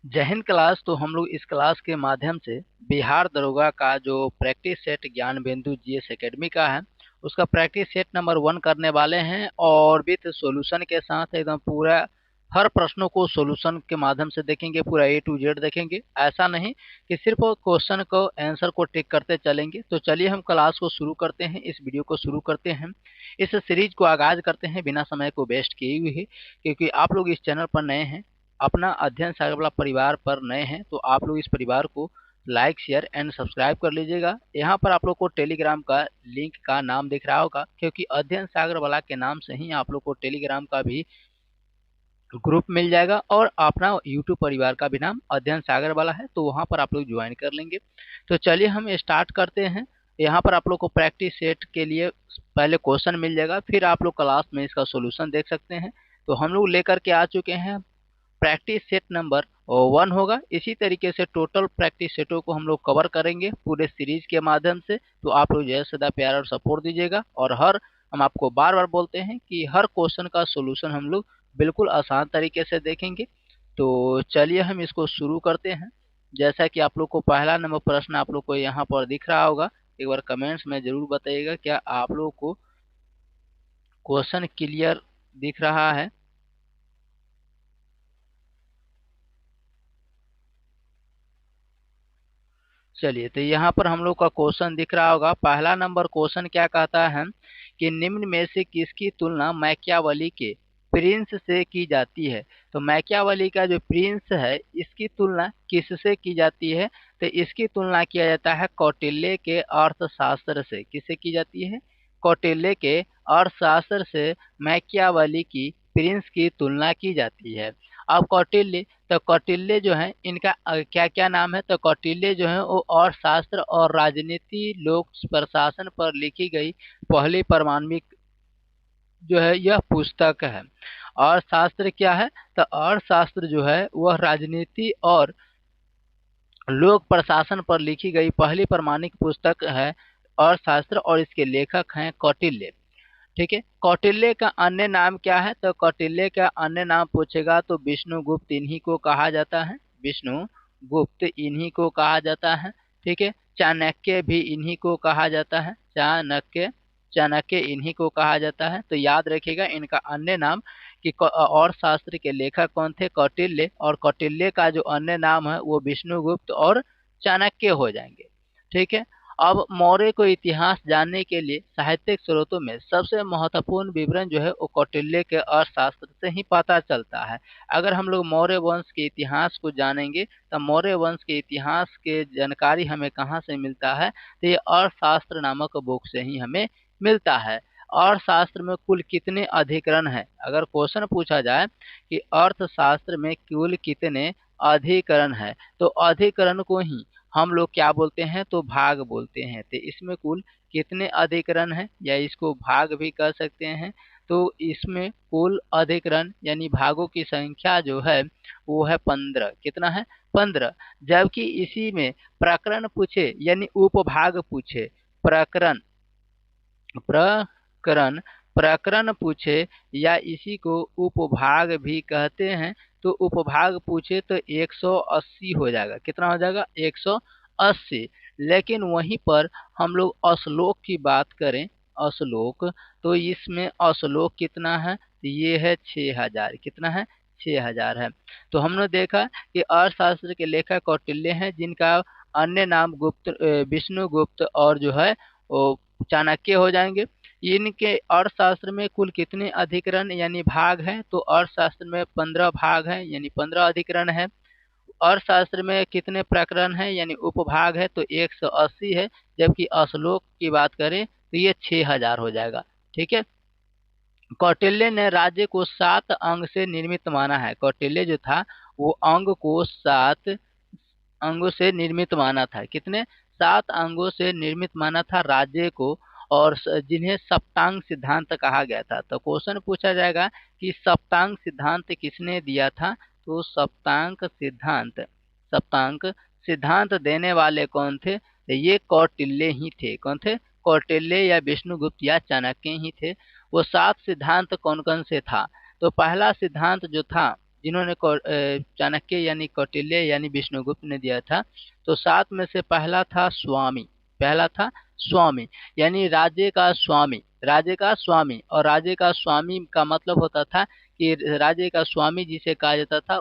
जय हिंद क्लास। तो हम लोग इस क्लास के माध्यम से बिहार दरोगा का जो प्रैक्टिस सेट ज्ञान बिंदु जीएस एकेडमी का है उसका प्रैक्टिस सेट नंबर 1 करने वाले हैं और विथ सॉल्यूशन के साथ एकदम पूरा हर प्रश्नों को सॉल्यूशन के माध्यम से देखेंगे, पूरा ए टू जेड देखेंगे। ऐसा नहीं कि सिर्फ क्वेश्चन को आंसर को टिक करते चलेंगे। तो चलिए हम क्लास को शुरू करते हैं, इस वीडियो को शुरू करते हैं, इस सीरीज को आगाज करते हैं बिना समय को वेस्ट किए हुए। क्योंकि आप लोग इस चैनल पर नए हैं, अपना अध्ययन सागर वाला परिवार पर नए हैं, तो आप लोग इस परिवार को लाइक शेयर एंड सब्सक्राइब कर लीजिएगा। यहाँ पर आप लोग को टेलीग्राम का लिंक का नाम दिख रहा होगा, क्योंकि अध्ययन सागर वाला के नाम से ही आप लोग को टेलीग्राम का भी ग्रुप मिल जाएगा और अपना यूट्यूब परिवार का भी नाम अध्ययन सागर वाला है, तो वहाँ पर आप लोग ज्वाइन कर लेंगे। तो चलिए हम स्टार्ट करते हैं। यहाँ पर आप लोग को प्रैक्टिस सेट के लिए पहले क्वेश्चन मिल जाएगा, फिर आप लोग क्लास में इसका सोल्यूशन देख सकते हैं। तो हम लोग लेकर के आ चुके हैं प्रैक्टिस सेट नंबर 1 होगा। इसी तरीके से टोटल प्रैक्टिस सेटों को हम लोग कवर करेंगे पूरे सीरीज के माध्यम से। तो आप लोग जैसे सदा प्यार और सपोर्ट दीजिएगा, और हम आपको बार बार बोलते हैं कि हर क्वेश्चन का सोल्यूशन हम लोग बिल्कुल आसान तरीके से देखेंगे। तो चलिए हम इसको शुरू करते हैं। जैसा कि आप लोग को पहला नंबर प्रश्न आप लोग को यहाँ पर दिख रहा होगा, एक बार कमेंट्स में जरूर बताइएगा क्या आप लोग को क्वेश्चन क्लियर दिख रहा है। चलिए, तो यहाँ पर हम लोग का क्वेश्चन दिख रहा होगा। पहला नंबर क्वेश्चन क्या कहता है कि निम्न में से किसकी तुलना मैकियावेली के प्रिंस से की जाती है। तो मैकियावेली का जो प्रिंस है इसकी तुलना किससे की जाती है? तो इसकी तुलना किया जाता है कौटिल्य के अर्थशास्त्र से। किससे की जाती है? कौटिल्य के अर्थशास्त्र से मैकियावेली की प्रिंस की तुलना की जाती है। अब कौटिल्य, तो कौटिल्य जो है इनका क्या क्या नाम है? तो कौटिल्य जो है वो अर्थशास्त्र और राजनीति लोक प्रशासन पर लिखी गई पहली प्रामाणिक जो है यह पुस्तक है। अर्थशास्त्र क्या है? तो अर्थशास्त्र जो है वह राजनीति और लोक प्रशासन पर लिखी गई पहली प्रामाणिक पुस्तक है अर्थशास्त्र, और इसके लेखक हैं कौटिल्य। ठीक है। कौटिल्य का अन्य नाम क्या है? तो कौटिल्य का अन्य नाम पूछेगा तो विष्णुगुप्त इन्हीं को कहा जाता है। विष्णुगुप्त इन्हीं को कहा जाता है। ठीक है। चाणक्य भी इन्हीं को कहा जाता है। चाणक्य चाणक्य इन्हीं को कहा जाता है। तो याद रखिएगा इनका अन्य नाम कि और शास्त्र के लेखक कौन थे? कौटिल्य। और कौटिल्य का जो अन्य नाम है वो विष्णुगुप्त और चाणक्य हो जाएंगे। ठीक है। अब मौर्य को इतिहास जानने के लिए साहित्यिक स्रोतों में सबसे महत्वपूर्ण विवरण जो है वो कौटिल्य के अर्थशास्त्र से ही पता चलता है। अगर हम लोग मौर्य वंश के इतिहास को जानेंगे तो मौर्य वंश के इतिहास के जानकारी हमें कहाँ से मिलता है? तो ये अर्थशास्त्र नामक बुक से ही हमें मिलता है। अर्थशास्त्र में कुल कितने अधिकरण हैं? अगर क्वेश्चन पूछा जाए कि अर्थशास्त्र में कुल कितने अधिकरण है, तो अधिकरण को ही हम लोग क्या बोलते हैं? तो भाग बोलते हैं। तो इसमें कुल कितने अधिकरण हैं, या इसको भाग भी कह सकते हैं। तो इसमें कुल अधिकरण यानी भागों की संख्या जो है वो है 15। कितना है? 15। जबकि इसी में प्रकरण पूछे यानी उपभाग पूछे, प्रकरण प्रकरण प्रकरण पूछे या इसी को उपभाग भी कहते हैं, तो उपभाग पूछे तो 180 हो जाएगा। कितना हो जाएगा? 180। लेकिन वहीं पर हम लोग अश्लोक की बात करें, अश्लोक, तो इसमें अश्लोक कितना है? ये है 6000। कितना है? 6000 है। तो हमने देखा कि अर्थशास्त्र के लेखक कौटिल्य हैं, जिनका अन्य नाम विष्णुगुप्त और जो है वो चाणक्य हो जाएंगे। इनके अर्थशास्त्र में कुल कितने अधिकरण यानी भाग हैं? तो अर्थशास्त्र में 15 भाग हैं यानी 15 अधिकरण है। अर्थशास्त्र में कितने प्रकरण हैं यानी उपभाग है तो 180 है। जबकि अश्लोक की बात करें तो ये 6000 हो जाएगा। ठीक है। कौटिल्य ने राज्य को 7 अंग से निर्मित माना है। कौटिल्य जो था वो अंग को 7 अंगों से निर्मित माना था। कितने? 7 अंगों से निर्मित माना था राज्य को, और जिन्हें सप्तांग सिद्धांत कहा गया था। तो क्वेश्चन पूछा जाएगा कि सप्तांग सिद्धांत किसने दिया था? तो सप्तांग सिद्धांत देने वाले कौन थे? तो ये कौटिल्य ही थे। कौन थे? कौटिल्य या विष्णुगुप्त या चाणक्य ही थे। वो 7 सिद्धांत कौन कौन से था? तो पहला सिद्धांत जो था जिन्होंने चाणक्य यानी कौटिल्य यानी विष्णुगुप्त ने दिया था। तो 7 में से पहला था स्वामी। पहला था स्वामी, यानी राज्य का स्वामी। राज्य का स्वामी, और राज्य का स्वामी का मतलब होता था कि राज्य का स्वामी जिसे कहा जाता था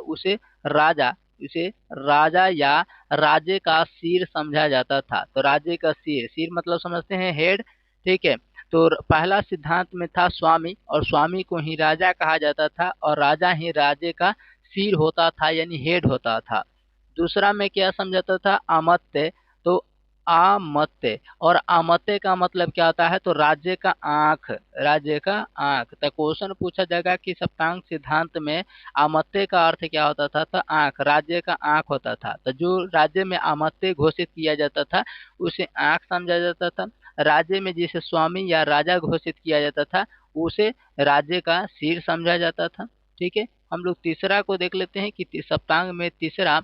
राजा उसे राजा या राज्य का सिर समझा जाता था। तो राज्य का सिर, सिर मतलब समझते हैं हेड, ठीक है। तो पहला सिद्धांत में था स्वामी, और स्वामी को ही राजा कहा जाता था, और राजा ही राज्य का सिर होता था यानी हेड होता था। दूसरा में क्या समझाता था, अमत्य। तो आमत्य, और अमत्य का मतलब क्या होता है, तो राज्य का आंख, राज्य का आंख। तो क्वेश्चन पूछा जाएगा कि सप्तांग सिद्धांत में अमत्य का अर्थ क्या होता था, तो आंख, राज्य का आंख होता था। तो जो राज्य में अमत्य घोषित किया जाता था उसे आंख समझा जाता था। राज्य में जिसे स्वामी या राजा घोषित किया जाता था उसे राज्य का सिर समझा जाता था। ठीक है, हम लोग तीसरा को देख लेते हैं कि सप्तांग में तीसरा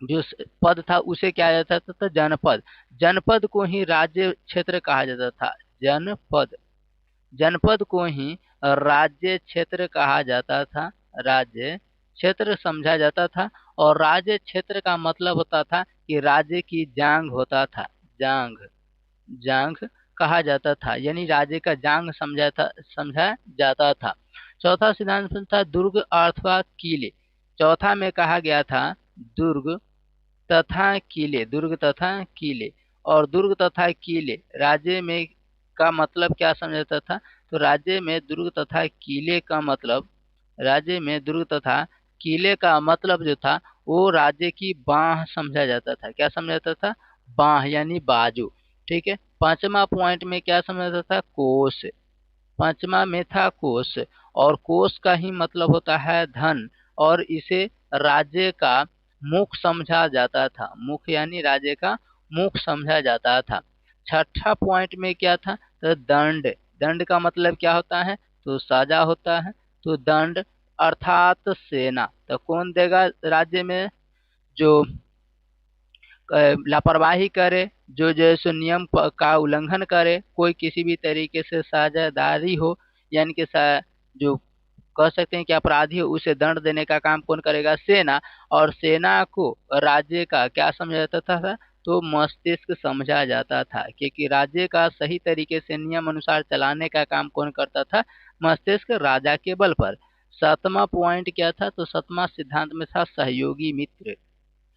जो पद था उसे क्या जाता था, तो जनपद। जनपद को ही राज्य क्षेत्र कहा जाता था। जनपद, जनपद को ही राज्य क्षेत्र कहा जाता था, राज्य क्षेत्र समझा जाता था। और राज्य क्षेत्र का मतलब होता था कि राज्य की जांग होता था, जांग, जांग कहा जाता था, यानी राज्य का जांग समझा जाता था। चौथा सिद्धांत था दुर्ग अथवा किले। चौथा में कहा गया था दुर्ग तथा किले, दुर्ग तथा किले। और दुर्ग तथा किले राज्य में का मतलब क्या समझाता था, तो राज्य में दुर्ग तथा किले का मतलब, राज्य में दुर्ग तथा किले का मतलब जो था वो राज्य की बाह समझा जाता था। क्या समझा जाता था, बाह यानी बाजू। ठीक है, पांचवा पॉइंट में क्या समझा जाता था, कोष। पांचवा में था कोष, और कोष का ही मतलब होता है धन, और इसे राज्य का मुख समझा जाता था। मुख यानी राज्य का मुख समझा जाता था। छठा पॉइंट में क्या था, तो दंड। दंड का मतलब क्या होता है, तो सजा होता है। तो दंड अर्थात सेना। तो कौन देगा राज्य में जो लापरवाही करे, जो जैसे नियम का उल्लंघन करे, कोई किसी भी तरीके से साझेदारी हो, यानी कि जो कह सकते हैं कि अपराधी हो, उसे दंड देने का काम कौन करेगा, सेना। और सेना को राज्य का क्या समझा जाता था, तो मस्तिष्क समझा जाता था, क्योंकि राज्य का सही तरीके से नियम अनुसार चलाने का काम कौन करता था, मस्तिष्क, राजा के बल पर। सातवां पॉइंट क्या था, तो सातवां सिद्धांत में था सहयोगी मित्र।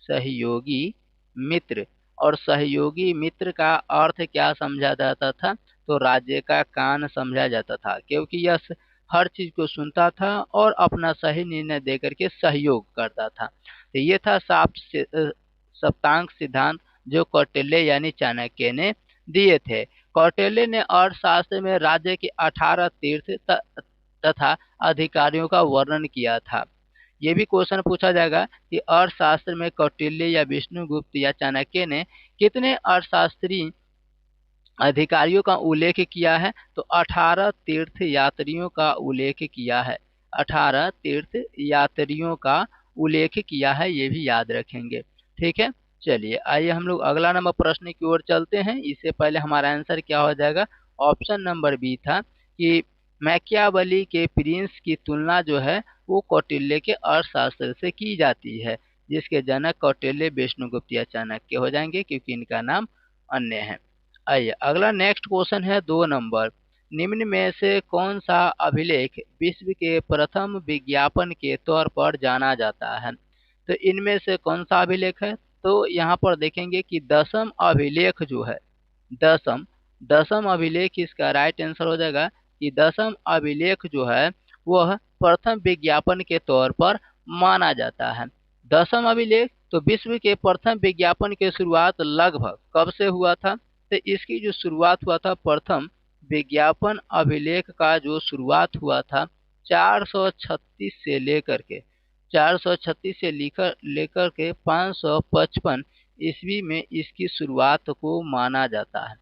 सहयोगी मित्र, और सहयोगी मित्र का अर्थ क्या समझा जाता था, तो राज्य का कान समझा जाता था, क्योंकि यह हर चीज को सुनता था और अपना सही निर्णय देकर के सहयोग करता था। तो ये था सप्तांग सिद्धांत जो कौटिल्य यानी चाणक्य ने दिए थे। कौटिल्य ने अर्थशास्त्र में राज्य के 18 तीर्थ तथा अधिकारियों का वर्णन किया था। ये भी क्वेश्चन पूछा जाएगा कि अर्थशास्त्र में कौटिल्य या विष्णुगुप्त या चाणक्य ने कितने अर्थशास्त्री अधिकारियों का उल्लेख किया है, तो 18 तीर्थ यात्रियों का उल्लेख किया है। 18 तीर्थ यात्रियों का उल्लेख किया है, ये भी याद रखेंगे। ठीक है, चलिए आइए हम लोग अगला नंबर प्रश्न की ओर चलते हैं। इससे पहले हमारा आंसर क्या हो जाएगा, ऑप्शन नंबर बी था कि मैकियावली के प्रिंस की तुलना जो है वो कौटिल्य के अर्थशास्त्र से की जाती है, जिसके जनक कौटिल्य, विष्णुगुप्त या चाणक्य हो जाएंगे, क्योंकि इनका नाम अन्य है। आइए अगला नेक्स्ट क्वेश्चन है 2 नंबर। निम्न में से कौन सा अभिलेख विश्व के प्रथम विज्ञापन के तौर पर जाना जाता है, तो इनमें से कौन सा अभिलेख है, तो यहाँ पर देखेंगे कि दसम अभिलेख जो है, दसम दसम अभिलेख इसका राइट आंसर हो जाएगा कि दसम अभिलेख जो है वह प्रथम विज्ञापन के तौर पर माना जाता है। दसम अभिलेख, तो विश्व के प्रथम विज्ञापन की शुरुआत लगभग कब से हुआ था, तो इसकी जो शुरुआत हुआ था, प्रथम विज्ञापन अभिलेख का जो शुरुआत हुआ था 436 से लेकर के 436 से लेकर लेकर के 555 ईस्वी में इसकी शुरुआत को माना जाता है।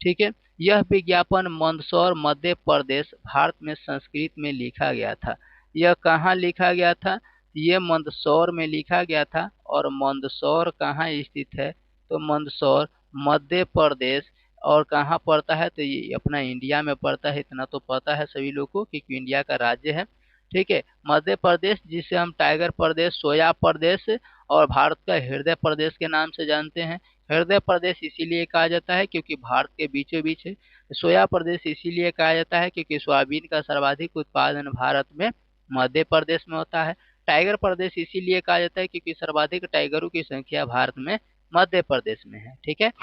ठीक है, यह विज्ञापन मंदसौर, मध्य प्रदेश, भारत में संस्कृत में लिखा गया था। यह कहाँ लिखा गया था, ये मंदसौर में लिखा गया था। और मंदसौर कहाँ स्थित है, तो मंदसौर मध्य प्रदेश, और कहाँ पड़ता है, तो ये अपना इंडिया में पड़ता है। इतना तो पता है सभी लोगों को क्योंकि इंडिया का राज्य है। ठीक है। मध्य प्रदेश जिसे हम टाइगर प्रदेश, सोया प्रदेश और भारत का हृदय प्रदेश के नाम से जानते हैं। हृदय प्रदेश इसीलिए कहा जाता है क्योंकि भारत के बीचों बीच है। सोया प्रदेश इसीलिए कहा जाता है क्योंकि सोयाबीन का सर्वाधिक उत्पादन भारत में मध्य प्रदेश में होता है। टाइगर प्रदेश इसीलिए कहा जाता है क्योंकि सर्वाधिक टाइगरों की संख्या भारत में मध्य प्रदेश में है। ठीक है।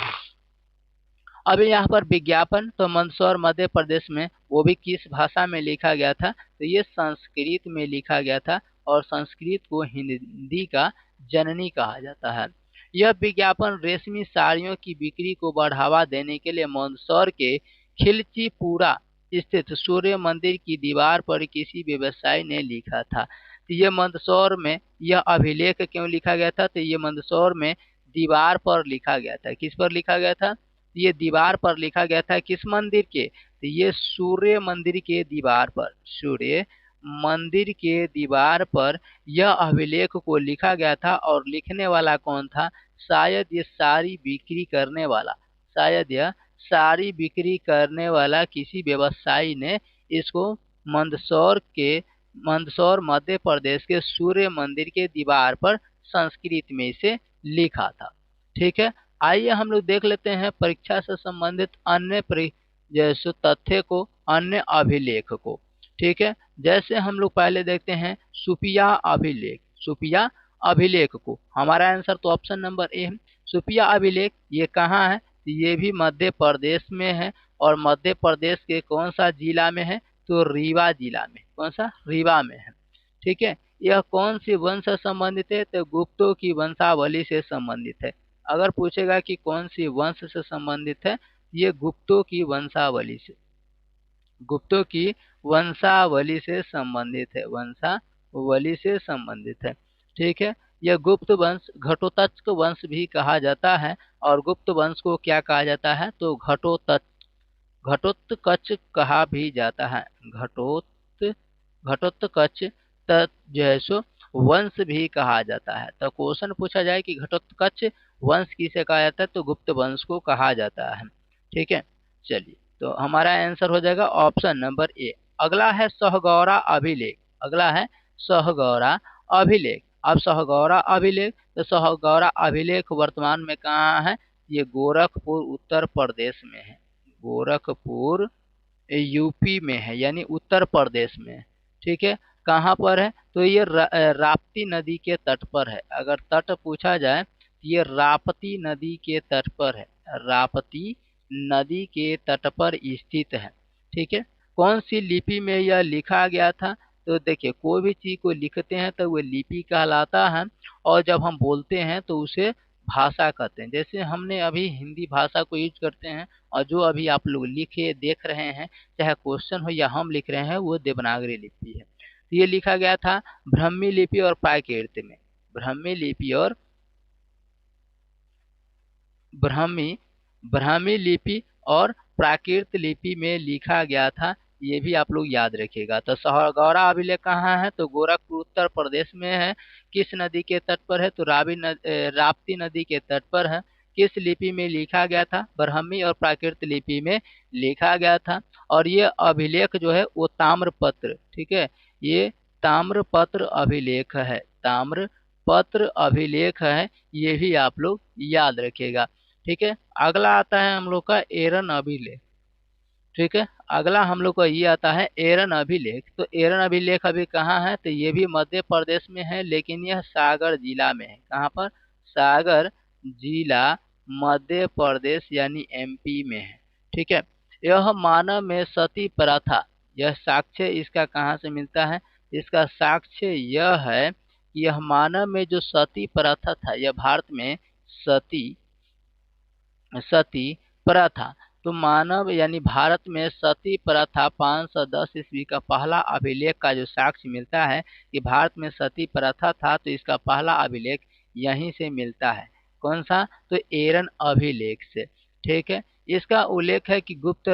अभी यहाँ पर विज्ञापन तो मंदसौर मध्य प्रदेश में, वो भी किस भाषा में लिखा गया था, तो ये संस्कृत में लिखा गया था और संस्कृत को हिंदी का जननी कहा जाता है। यह विज्ञापन रेशमी साड़ियों की बिक्री को बढ़ावा देने के लिए मंदसौर के खिलचीपुरा स्थित सूर्य मंदिर की दीवार पर किसी व्यवसायी ने लिखा था। तो ये मंदसौर में यह अभिलेख क्यों लिखा गया था, तो ये मंदसौर में दीवार पर लिखा गया था। किस पर लिखा गया था, ये दीवार पर लिखा गया था। किस मंदिर के, तो ये सूर्य मंदिर के दीवार पर, सूर्य मंदिर के दीवार पर यह अभिलेख को लिखा गया था। और लिखने वाला कौन था, शायद ये सारी बिक्री करने वाला, शायद यह सारी बिक्री करने वाला किसी व्यवसायी ने इसको मंदसौर मध्य प्रदेश के सूर्य मंदिर के दीवार पर संस्कृत में इसे लिखा था। ठीक है। आइए हम लोग देख लेते हैं परीक्षा से संबंधित अन्य जैसे तथ्य को, अन्य अभिलेख को। ठीक है। जैसे हम लोग पहले देखते हैं सुपिया अभिलेख, सुपिया अभिलेख को। हमारा आंसर तो ऑप्शन नंबर ए है। सुपिया अभिलेख ये कहाँ है, ये भी मध्य प्रदेश में है। और मध्य प्रदेश के कौन सा जिला में है, तो रीवा जिला में। कौन सा, रीवा में है। ठीक है। यह कौन सी वंश से संबंधित है, तो गुप्तों की वंशावली से संबंधित है। अगर पूछेगा कि कौन सी वंश से संबंधित है, ये गुप्तों की वंशावली से, गुप्तों की वंशावली से संबंधित है, वंशावली से संबंधित है। ठीक है। यह गुप्त वंश घटोत्कच वंश भी कहा जाता है। और गुप्त वंश को क्या कहा जाता है, तो घटोत्कच कहा भी जाता है। घटोत्कच जैसो वंश भी कहा जाता है। तो क्वेश्चन पूछा जाए कि घटोत्कच वंश किसे कहा जाता है, तो गुप्त वंश को कहा जाता है। ठीक है। चलिए, तो हमारा आंसर हो जाएगा ऑप्शन नंबर ए। अगला है सहगौरा अभिलेख। अगला है सहगौरा अभिलेख। अब सहगौरा अभिलेख, तो सहगौरा अभिलेख वर्तमान में कहाँ है, ये गोरखपुर उत्तर प्रदेश में है। गोरखपुर यूपी में है, यानी उत्तर प्रदेश में। ठीक है। कहाँ पर है, तो ये राप्ती नदी के तट पर है। अगर तट पूछा जाए, ये राप्ती नदी के तट पर है, राप्ती नदी के तट पर स्थित है। ठीक है। कौन सी लिपि में यह लिखा गया था, तो देखिए कोई भी चीज को लिखते हैं तो वो लिपि कहलाता है। और जब हम बोलते हैं तो उसे भाषा कहते हैं। जैसे हमने अभी हिंदी भाषा को यूज करते हैं, और जो अभी आप लोग लिखे देख रहे हैं, चाहे क्वेश्चन हो या हम लिख रहे हैं, वो देवनागरी लिपि है। तो ये लिखा गया था ब्राह्मी लिपि और प्राकृत में। ब्राह्मी लिपि और ब्राह्मी लिपि और प्राकृत लिपि में लिखा गया था। ये भी आप लोग याद रखिएगा। तो सहगौरा अभिलेख कहाँ है, तो गोरखपुर उत्तर प्रदेश में है। किस नदी के तट पर है, तो राप्ती नदी के तट पर है। किस लिपि में लिखा गया था, ब्राह्मी और प्राकृत लिपि में लिखा गया था। और ये अभिलेख जो है वो ताम्रपत्र, ठीक है, ये ताम्रपत्र अभिलेख है, ताम्रपत्र अभिलेख है। ये भी आप लोग याद रखिएगा। ठीक है। अगला आता है हम लोग का एरन अभिलेख। ठीक है। अगला हम लोग का ये आता है एरन अभिलेख। तो एरन अभिलेख अभी कहाँ है, तो ये भी मध्य प्रदेश में है, लेकिन यह सागर जिला में है। कहाँ पर, सागर जिला मध्य प्रदेश यानी एमपी में है। ठीक है। यह मानव में सती प्रथा, यह साक्ष्य इसका कहाँ से मिलता है, इसका साक्ष्य यह है कि यह मानव में जो सती प्रथा था, यह भारत में सती प्रथा, तो मानव यानी भारत में सती प्रथा 510 ईस्वी का पहला अभिलेख का जो साक्ष्य मिलता है कि भारत में सती प्रथा था, तो इसका पहला अभिलेख यहीं से मिलता है। कौन सा, तो एरन अभिलेख से। ठीक है। इसका उल्लेख है कि गुप्त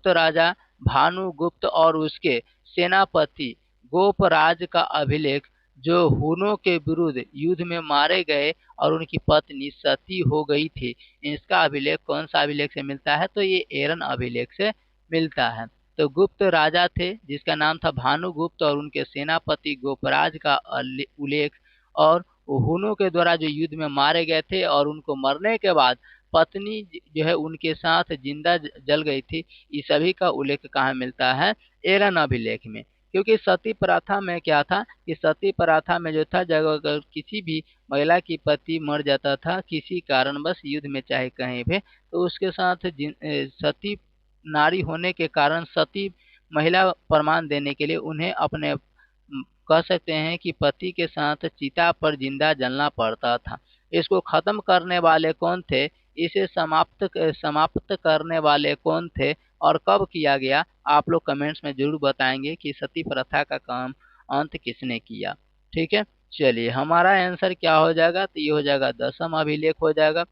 राजा भानुगुप्त और उसके सेनापति गोपराज का अभिलेख, जो हुनों के विरुद्ध युद्ध में मारे गए और उनकी पत्नी सती हो गई थी, इसका अभिलेख कौन सा अभिलेख से मिलता है, तो ये एरन अभिलेख से मिलता है। तो गुप्त राजा थे जिसका नाम था भानुगुप्त और उनके सेनापति गोपराज का उल्लेख, और हुनों के द्वारा जो युद्ध में मारे गए थे और उनको मरने के बाद पत्नी जो है उनके साथ जिंदा जल गई थी, इस सभी का उल्लेख कहाँ मिलता है? एरन अभिलेख में। क्योंकि सती प्रथा में क्या था कि सती प्रथा में जो था, जब अगर किसी भी महिला की पति मर जाता था किसी कारणवश युद्ध में चाहे कहीं भी, तो उसके साथ सती नारी होने के कारण सती महिला प्रमाण देने के लिए उन्हें अपने कह सकते हैं कि पति के साथ चिता पर जिंदा जलना पड़ता था। इसको खत्म करने वाले कौन थे? इसे समाप्त करने वाले कौन थे और कब किया गया? आप लोग कमेंट्स में जरूर बताएंगे कि सती प्रथा का काम अंत किसने किया। ठीक है, चलिए हमारा आंसर क्या हो जाएगा? तो ये हो जाएगा 10वां अभिलेख हो जाएगा।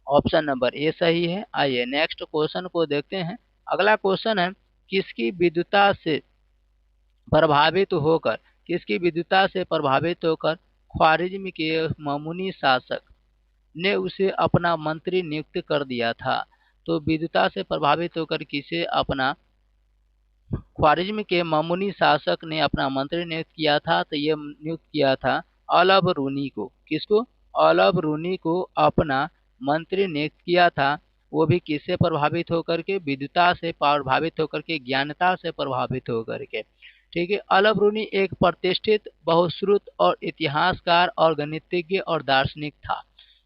ऑप्शन नंबर ए सही है। आइए नेक्स्ट क्वेश्चन को देखते हैं। अगला क्वेश्चन है, किसकी विद्वता से प्रभावित होकर ख्वारिज्म के मामूनी शासक ने उसे अपना मंत्री नियुक्त कर दिया था? तो विद्वता से प्रभावित होकर किसे अपना ख्वारिज्म के मामूनी शासक ने अपना मंत्री नियुक्त किया था? तो ये नियुक्त किया था अल बरूनी को। किसको? अल बरूनी को अपना मंत्री नियुक्त किया था। वो भी किससे प्रभावित होकर के? विद्वता से प्रभावित होकर के, ज्ञानता से प्रभावित होकर के। ठीक है, अल बरूनी एक प्रतिष्ठित, बहुश्रुत और इतिहासकार और गणितज्ञ और दार्शनिक था।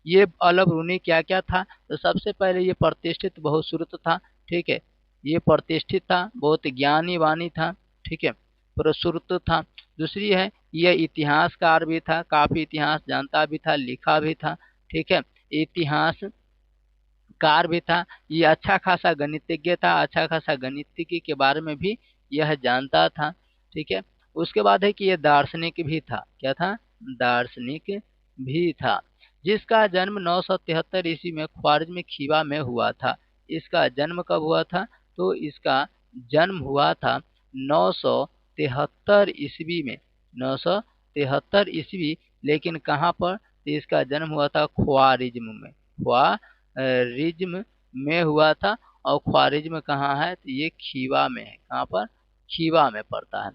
ये अल बरूनी क्या क्या था? तो सबसे पहले ये प्रतिष्ठित, बहुश्रुत था। ठीक है, ये प्रतिष्ठित था, बहुत ज्ञानी वाणी था। ठीक है, प्रश्रुत था। दूसरी है, यह इतिहासकार भी था, काफी इतिहास जानता भी था, लिखा भी था। ठीक है, इतिहासकार भी था। ये अच्छा खासा गणितज्ञ था, अच्छा खासा गणितज्ञ के बारे में भी यह जानता था। ठीक है, उसके बाद है कि यह दार्शनिक भी था। क्या था? दार्शनिक भी था, जिसका जन्म 973 ईस्वी में ख्वारिज्म खीवा में हुआ था। इसका जन्म कब हुआ था? तो इसका जन्म हुआ था 973 ईस्वी में। 973 ईस्वी, लेकिन कहाँ पर? तो इसका जन्म हुआ था ख्वारिज्म में। ख्वारिज्म में हुआ था। और ख्वारिज्म कहाँ है? तो ये खीवा में है। कहाँ पर? खीवा में पड़ता है।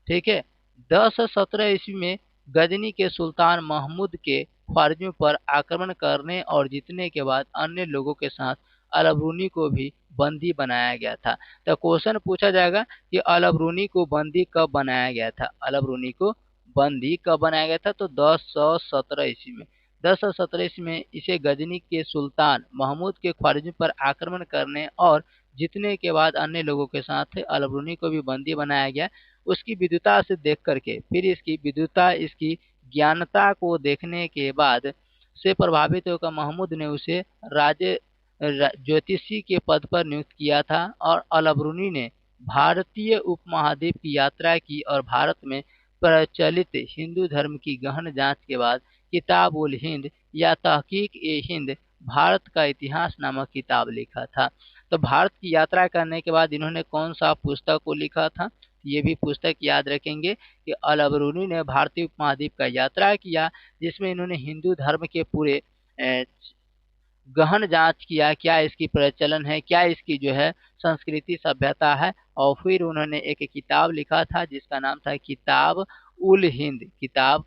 ठीक है, 1017 ईस्वी में गजनी के सुल्तान महमूद के ख्वारिज्म पर आक्रमण करने और जीतने के बाद अन्य लोगों के साथ अल बरूनी को भी बंदी बनाया गया था। तो क्वेश्चन पूछा जाएगा कि अल बरूनी को बंदी कब बनाया गया था? अल बरूनी को बंदी कब बनाया गया था? तो 1017 ईस्वी में। 1017 ईस्वी में इसे गजनी के सुल्तान महमूद के ख्वारिज्म पर आक्रमण करने और जीतने के बाद अन्य लोगों के साथ अल बरूनी को भी बंदी बनाया गया। उसकी विद्वता से देख करके, फिर इसकी विद्वता, इसकी ज्ञानता को देखने के बाद से प्रभावित होकर महमूद ने उसे राजे ज्योतिषी के पद पर नियुक्त किया था। और अल बरूनी ने भारतीय उपमहाद्वीप की यात्रा की और भारत में प्रचलित हिंदू धर्म की गहन जांच के बाद किताब उल हिंद या तहकीक ए हिंद भारत का इतिहास नामक किताब लिखा था। तो भारत की यात्रा करने के बाद इन्होंने कौन सा पुस्तक को लिखा था? ये भी पुस्तक याद रखेंगे कि अल बरूनी ने भारतीय उपमहाद्वीप का यात्रा किया, जिसमें इन्होंने हिंदू धर्म के पूरे गहन जांच किया, क्या इसकी प्रचलन है, क्या इसकी जो है संस्कृति सभ्यता है। और फिर उन्होंने एक किताब लिखा था जिसका नाम था किताब उल हिंद। किताब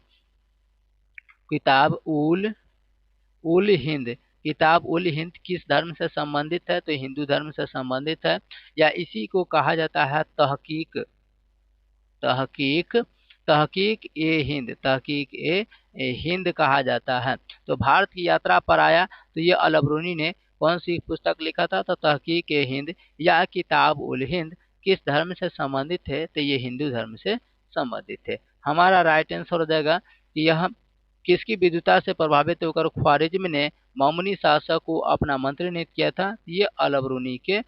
उल हिंद। किताब उल हिंद किस धर्म से संबंधित है? तो हिंदू धर्म से संबंधित है, या इसी को कहा जाता है तहकीक तहकीक तहकीक ए हिंद। तहकीक ए हिंद कहा जाता है। तो भारत की यात्रा पर आया तो ये अल बरूनी ने कौन सी पुस्तक लिखा था? तो तहकीक ए हिंद या किताब उल हिंद किस धर्म से संबंधित है? तो ये हिंदू धर्म से संबंधित है। हमारा राइट आंसर हो जाएगा कि यह किसकी विद्वता से प्रभावित होकर ख्वारिज्म ने मामूनी शासक को अपना मंत्री नियुक्त किया था? ये अल बरूनी के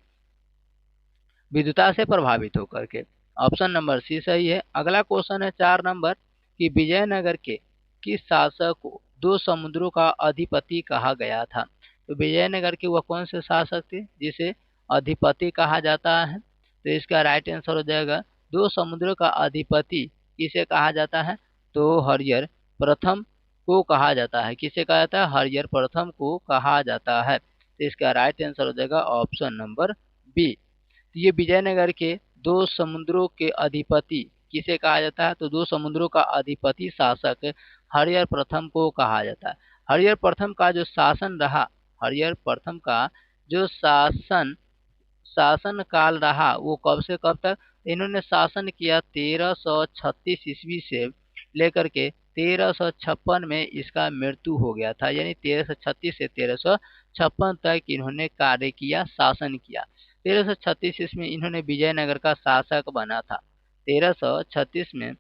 विद्वता से प्रभावित होकर के। ऑप्शन नंबर सी सही है। अगला क्वेश्चन है 4 नंबर कि विजयनगर के किस शासक को 2 समुद्रों का अधिपति कहा गया था? तो विजयनगर के वह कौन से शासक थे जिसे अधिपति कहा जाता है? तो इसका राइट आंसर हो जाएगा 2 समुद्रों का अधिपति किसे कहा जाता है? तो हरिहर प्रथम को कहा जाता है। किसे कहा जाता है? हरिहर प्रथम को कहा जाता है। तो इसका राइट आंसर हो जाएगा ऑप्शन नंबर बी। तो ये विजयनगर के दो समुद्रों के अधिपति किसे कहा जाता है? तो दो समुद्रों का अधिपति शासक हरिहर प्रथम को कहा जाता है। हरिहर प्रथम का जो शासन रहा, हरिहर प्रथम का जो शासन काल रहा वो कब से कब तक? इन्होंने शासन किया 1336 ईस्वी से लेकर के 1356 में इसका मृत्यु हो गया था। यानी 1336 से 1356 तक इन्होंने कार्य किया, शासन किया। 1336 ईस्वी में इन्होंने विजयनगर का शासक बना था। 1336 में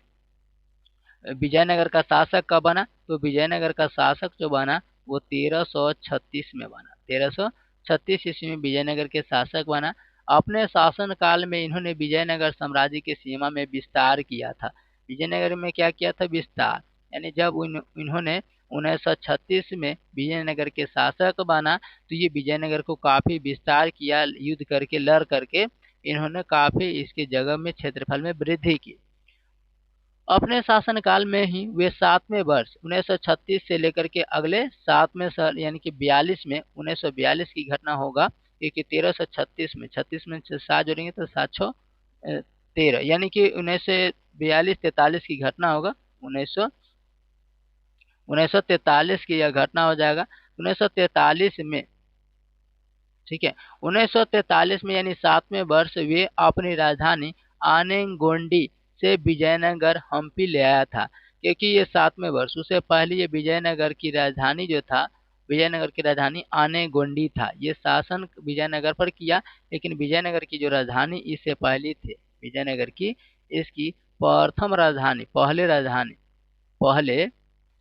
विजयनगर का शासक कब बना? तो विजयनगर का शासक जो बना वो 1336 में बना। 1336 ईस्वी में विजयनगर के शासक बना। अपने शासन काल में इन्होंने विजयनगर साम्राज्य के सीमा में विस्तार किया था। विजयनगर में क्या किया था? विस्तार। यानी जब इन्होंने 1936 में विजयनगर के शासक बना तो ये विजयनगर को काफी विस्तार किया, युद्ध करके, लड़ करके इन्होंने काफी इसके जगह में, क्षेत्रफल में वृद्धि की। अपने शासनकाल में ही वे 7वें वर्ष 1936 से लेकर के अगले 7वें साल यानी कि 42 में 1942 की घटना होगा, क्योंकि 1336 में 36 में 7 जोड़ेंगे तो 7 6 13, यानी कि 1942-43 की घटना होगा। 1943 की यह घटना हो जाएगा 1943 में। ठीक है, 1943 में यानी 7वें वर्ष वे अपनी राजधानी आनेगोंडी से विजयनगर हम्पी ले आया था। क्योंकि ये 7वें वर्ष, उससे पहले ये विजयनगर की राजधानी जो था, विजयनगर की राजधानी आनेगोंडी था। ये शासन विजयनगर पर किया, लेकिन विजयनगर की जो राजधानी इससे पहले थी, विजयनगर की इसकी प्रथम राजधानी, पहले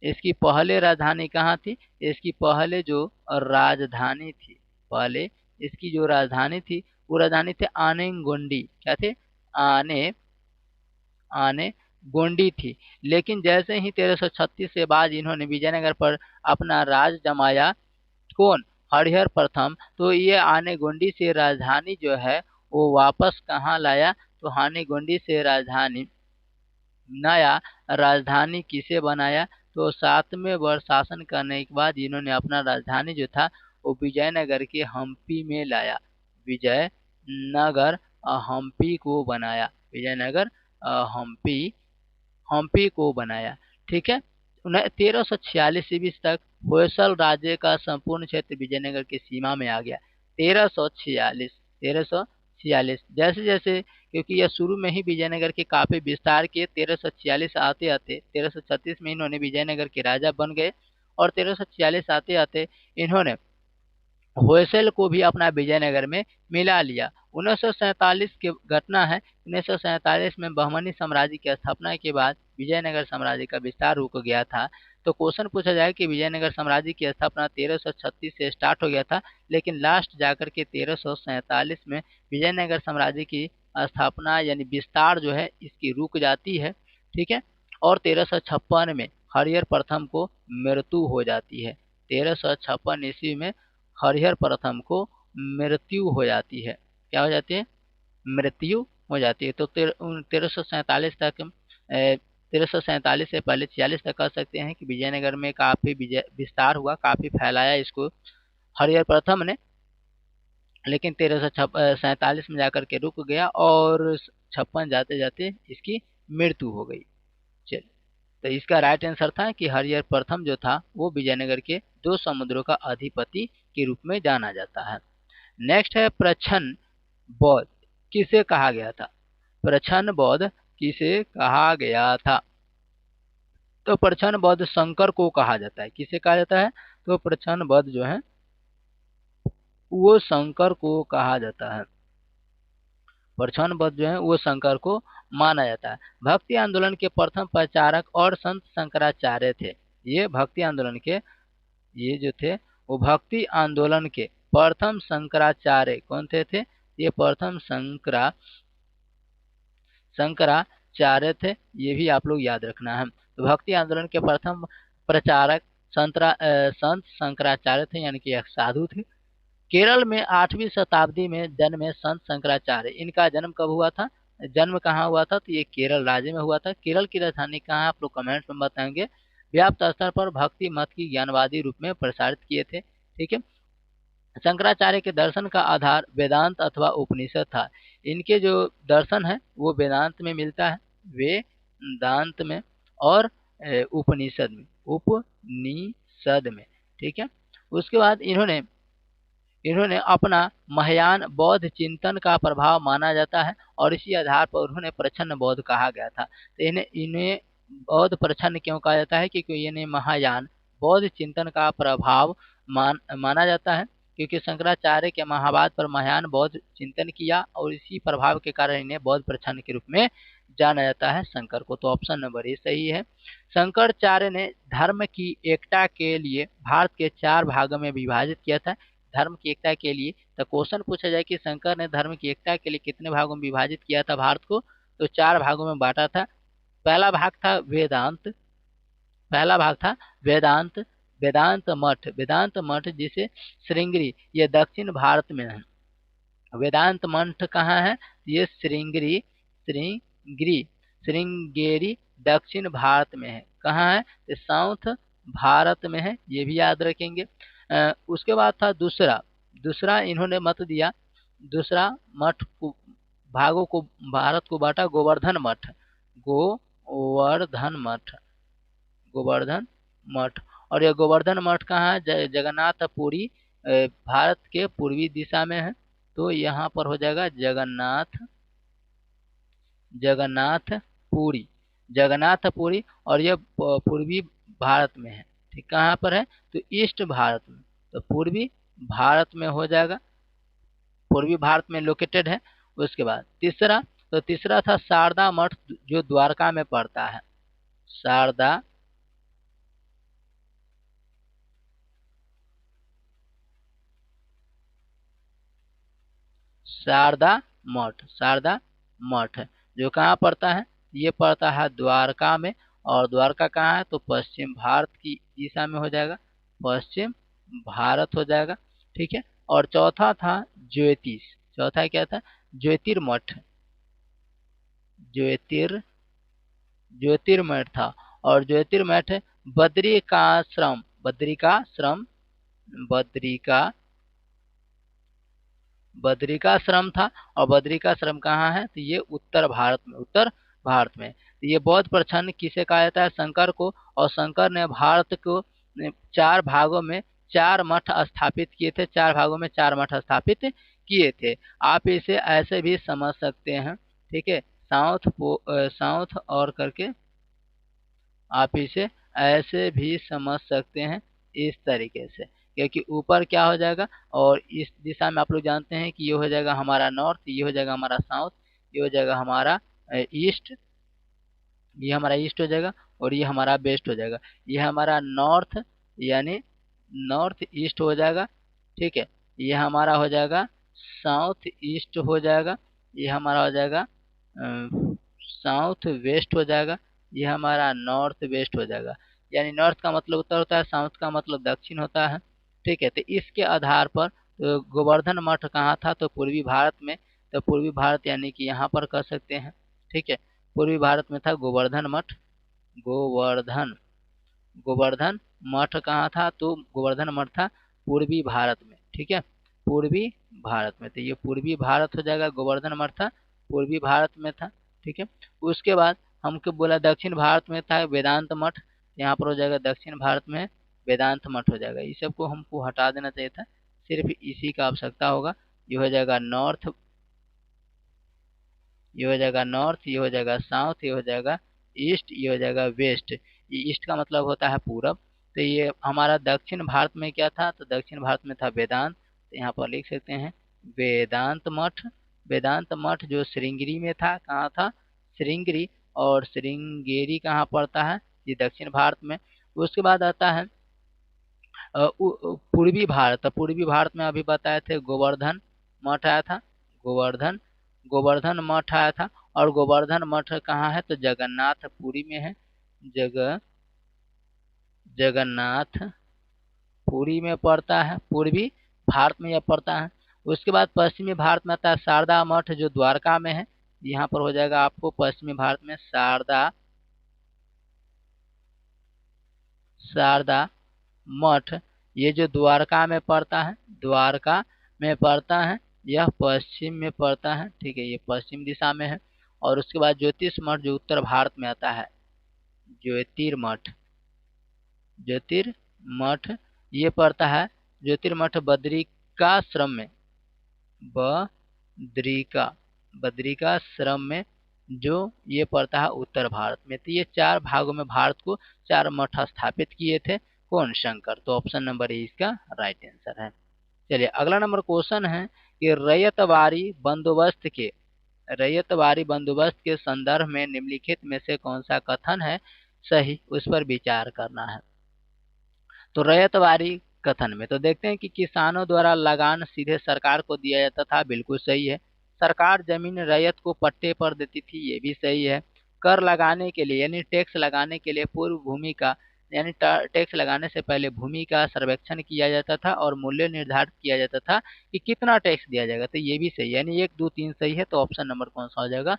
इसकी पहले राजधानी कहाँ थी? इसकी पहले जो राजधानी थी, पहले इसकी जो राजधानी थी वो राजधानी थे आनेगोंडी। क्या थे? आने गोंडी थी। लेकिन जैसे ही 1336 से बाद इन्होंने विजयनगर पर अपना राज जमाया, कौन? हरिहर प्रथम, तो ये आनेगोंडी से राजधानी जो है वो वापस कहाँ लाया? तो आनेगोंडी से राजधानी, नया राजधानी किसे बनाया? तो 7वें वर्ष शासन करने के बाद इन्होंने अपना राजधानी जो था वो विजयनगर के हम्पी में लाया। विजयनगर हम्पी को बनाया। विजयनगर हम्पी को बनाया। ठीक है, 1346 ईस्वी तक होयसल राज्य का संपूर्ण क्षेत्र विजयनगर की सीमा में आ गया। 1346 जैसे जैसे, क्योंकि यह शुरू में ही विजयनगर के काफी विस्तार किए, 1346 आते आते 1336 में इन्होंने विजयनगर के राजा बन गए और 1346 आते आते इन्होंने होयसल को भी अपना विजयनगर में मिला लिया। 1947 की घटना है। 1947 में बहमनी साम्राज्य की स्थापना के बाद विजयनगर साम्राज्य का विस्तार रुक गया था। तो क्वेश्चन पूछा जाए कि विजयनगर साम्राज्य की स्थापना 1336 से स्टार्ट हो गया था, लेकिन लास्ट जाकर के 1347 में विजयनगर साम्राज्य की स्थापना यानी विस्तार जो है इसकी रुक जाती है। ठीक है, और 1356 में हरिहर प्रथम को मृत्यु हो जाती है। 1356 ईस्वी में हरिहर प्रथम को मृत्यु हो जाती है। क्या हो जाती है? मृत्यु हो जाती है। तो 1347 तक, 1347 से पहले 46 तक कह सकते हैं कि विजयनगर में काफी विस्तार हुआ, काफी फैलाया इसको हरिहर प्रथम ने, लेकिन 1347 में जाकर के रुक गया और 56 जाते जाते इसकी मृत्यु हो गई। चलिए, तो इसका राइट आंसर था कि हरिहर प्रथम जो था वो विजयनगर के दो समुद्रों का अधिपति के रूप में जाना जाता है। नेक्स्ट है प्रच्छन्न बौद्ध किसे कहा गया था? प्रच्छन्न बौद्ध किसे कहा गया था? तो प्रच्छन्न बौद्ध शंकर को कहा जाता है। किसे कहा जाता है? तो प्रच्छन्न बौद्ध जो है वो शंकर को कहा जाता है। प्रच्छन्न बौद्ध जो है वो शंकर को माना जाता है। भक्ति आंदोलन के प्रथम प्रचारक और संत शंकराचार्य थे। ये भक्ति आंदोलन के, ये जो थे वो भक्ति आंदोलन के प्रथम शंकराचार्य कौन थे? ये प्रथम शंकराचार्य थे। ये भी आप लोग याद रखना है। तो भक्ति आंदोलन के प्रथम प्रचारक संत शंकराचार्य थे, यानी कि एक साधु थे। केरल में 8वीं शताब्दी में जन्मे संत शंकराचार्य। इनका जन्म कब हुआ था? जन्म कहाँ हुआ था? तो ये केरल राज्य में हुआ था। केरल की राजधानी कहाँ? आप लोग कमेंट में बताएंगे। व्याप्त स्तर पर भक्ति मत की ज्ञानवादी रूप में प्रसारित किए थे। ठीक है, शंकराचार्य के दर्शन का आधार वेदांत अथवा उपनिषद था। इनके जो दर्शन है वो वेदांत में मिलता है, वेदांत में, और उपनिषद में, उपनिषद में। ठीक है। उसके बाद इन्होंने इन्होंने अपना महायान बौद्ध चिंतन का प्रभाव माना जाता है और इसी आधार पर उन्होंने प्रछन्न बौद्ध कहा गया था। तो इन्हें इन्हें बौद्ध प्रछन्न क्यों कहा जाता है? क्योंकि इन्हें महायान बौद्ध चिंतन का प्रभाव माना जाता है, क्योंकि शंकराचार्य के महावाद पर महायान बौद्ध चिंतन किया और इसी प्रभाव के कारण इन्हें बौद्ध प्रछन्न के रूप में जाना जाता है शंकर को। तो ऑप्शन नंबर ए सही है। शंकराचार्य ने धर्म की एकता के लिए भारत के 4 भागों में विभाजित किया था। धर्म की एकता के लिए, तो क्वेश्चन पूछा जाए कि शंकर ने धर्म की एकता के लिए कितने भागों में विभाजित किया था भारत को? तो 4 भागों में बांटा था। पहला भाग था वेदांत, पहला भाग था वेदांत, वेदांत मठ, वेदांत मठ जिसे श्रृंगेरी, ये दक्षिण भारत में है। वेदांत मठ कहाँ है? ये श्रृंगेरी, श्रृंगेरी, श्रृंगेरी दक्षिण भारत में है। कहाँ है? ये साउथ भारत में है, ये भी याद रखेंगे। उसके बाद था दूसरा, दूसरा इन्होंने मत दिया, दूसरा मठ को, भागों को, भारत को बांटा गोवर्धन मठ, गोवर्धन मठ, गोवर्धन मठ। और यह गोवर्धन मठ कहाँ है? जगन्नाथपुरी, भारत के पूर्वी दिशा में है। तो यहाँ पर हो जाएगा जगन्नाथ, जगन्नाथपुरी, जगन्नाथपुरी, और यह पूर्वी भारत में है। ठीक, कहाँ पर है? तो ईस्ट भारत में, तो पूर्वी भारत में हो जाएगा, पूर्वी भारत में लोकेटेड है। उसके बाद तीसरा, तो तीसरा था शारदा मठ जो द्वारका में पड़ता है, शारदा, शारदा मठ, शारदा मठ जो कहाँ पड़ता है? ये पड़ता है द्वारका में, और द्वारका कहाँ है? तो पश्चिम भारत की दिशा में हो जाएगा, पश्चिम भारत हो जाएगा। ठीक है। और चौथा था ज्योतिष, चौथा क्या था? ज्योतिर्मठ, ज्योतिर, ज्योतिर्मठ था। और ज्योतिर्मठ बद्रिकाश्रम, बद्रिकाश्रम, बद्रिका, बद्रिकाश्रम था। और बद्रिकाश्रम कहाँ है? तो ये उत्तर भारत में, उत्तर भारत में। तो ये बौद्ध प्रछन्न किसे कहा जाता है? शंकर को। और शंकर ने भारत को 4 भागों में 4 मठ स्थापित किए थे, 4 भागों में 4 मठ स्थापित किए थे। आप इसे ऐसे भी समझ सकते हैं। ठीक है, साउथ साउथ और करके आप इसे ऐसे भी समझ सकते हैं, इस तरीके से, क्योंकि ऊपर क्या हो जाएगा, और इस दिशा में आप लोग जानते हैं कि ये हो जाएगा हमारा नॉर्थ, ये हो जाएगा हमारा साउथ, ये हो जाएगा हमारा ईस्ट, ये हमारा ईस्ट हो जाएगा, और ये हमारा वेस्ट हो जाएगा। ये हमारा नॉर्थ, यानी नॉर्थ ईस्ट हो जाएगा। ठीक है, ये हमारा हो जाएगा साउथ ईस्ट हो जाएगा, ये हमारा हो जाएगा साउथ वेस्ट हो जाएगा, ये हमारा नॉर्थ वेस्ट हो जाएगा। यानी नॉर्थ का मतलब उत्तर होता है, साउथ का मतलब दक्षिण होता है। ठीक है, तो इसके आधार पर गोवर्धन मठ कहाँ था? तो पूर्वी भारत में। तो पूर्वी भारत यानी कि यहाँ पर कर सकते हैं। ठीक है, पूर्वी भारत में था गोवर्धन मठ, गोवर्धन, गोवर्धन मठ कहाँ था? तो गोवर्धन मठ था पूर्वी भारत में। ठीक है, पूर्वी भारत में, तो ये पूर्वी भारत हो जाएगा, गोवर्धन मठ था पूर्वी भारत में था। ठीक है। उसके बाद हमको बोला दक्षिण भारत में था वेदांत मठ, यहाँ पर हो जाएगा दक्षिण भारत में वेदांत मठ हो जाएगा। इस सब को हमको हटा देना चाहिए था, सिर्फ इसी का आवश्यकता होगा। ये हो जाएगा नॉर्थ, ये हो जाएगा नॉर्थ, ये हो जाएगा साउथ, ये हो जाएगा ईस्ट, ये हो जाएगा वेस्ट। ये ईस्ट का मतलब होता है पूरब। तो ये हमारा दक्षिण भारत में क्या था? तो दक्षिण भारत में था वेदांत, तो यहाँ पर लिख सकते हैं वेदांत मठ। वेदांत मठ जो श्रृंगेरी में था, कहाँ था? श्रृंगेरी। और श्रृंगेरी कहाँ पड़ता है? ये दक्षिण भारत में। उसके बाद आता है पूर्वी भारत। पूर्वी भारत में अभी बताए थे गोवर्धन मठ आया था, गोवर्धन, गोवर्धन मठ आया था। और गोवर्धन मठ कहाँ है? तो जगन्नाथपुरी में है, जगन्नाथपुरी में पड़ता है, पूर्वी भारत में यह पड़ता है। उसके बाद पश्चिमी भारत में आता है शारदा मठ जो द्वारका में है। यहाँ पर हो जाएगा आपको पश्चिमी भारत में शारदा, शारदा मठ, ये जो द्वारका में पड़ता है, द्वारका में पड़ता है, यह पश्चिम में पड़ता है, ठीक है, ये पश्चिम दिशा में है। और उसके बाद ज्योतिषमठ जो उत्तर भारत में आता है, ज्योतिर्मठ, ज्योतिर्मठ ये पड़ता है, ज्योतिर्मठ बद्रिकाश्रम में, बद्रिका, बद्रिकाश्रम में जो ये पड़ता है उत्तर भारत में। तो ये 4 भागों में भारत को 4 मठ स्थापित किए थे, कौन? शंकर। तो ऑप्शन नंबर ए इसका राइट आंसर है। चलिए अगला नंबर क्वेश्चन है कि रैयतवाड़ी बंदोबस्त के, रैयतवाड़ी बंदोबस्त के संदर्भ में निम्नलिखित में से कौन सा कथन है सही, उस पर विचार करना है। तो रैयतवाड़ी कथन में तो देखते हैं कि किसानों द्वारा लगान सीधे सरकार को दिया जाता था, बिल्कुल सही है। सरकार जमीन रैयत को पट्टे पर देती थी, ये भी सही है। कर लगाने के लिए यानी टैक्स लगाने के लिए पूर्व भूमि का यानी टैक्स लगाने से पहले भूमि का सर्वेक्षण किया जाता था और मूल्य निर्धारित किया जाता था कि कितना टैक्स दिया जाएगा, तो ये भी सही है, यानी 1 2 3 सही है। तो ऑप्शन नंबर कौन सा हो जाएगा?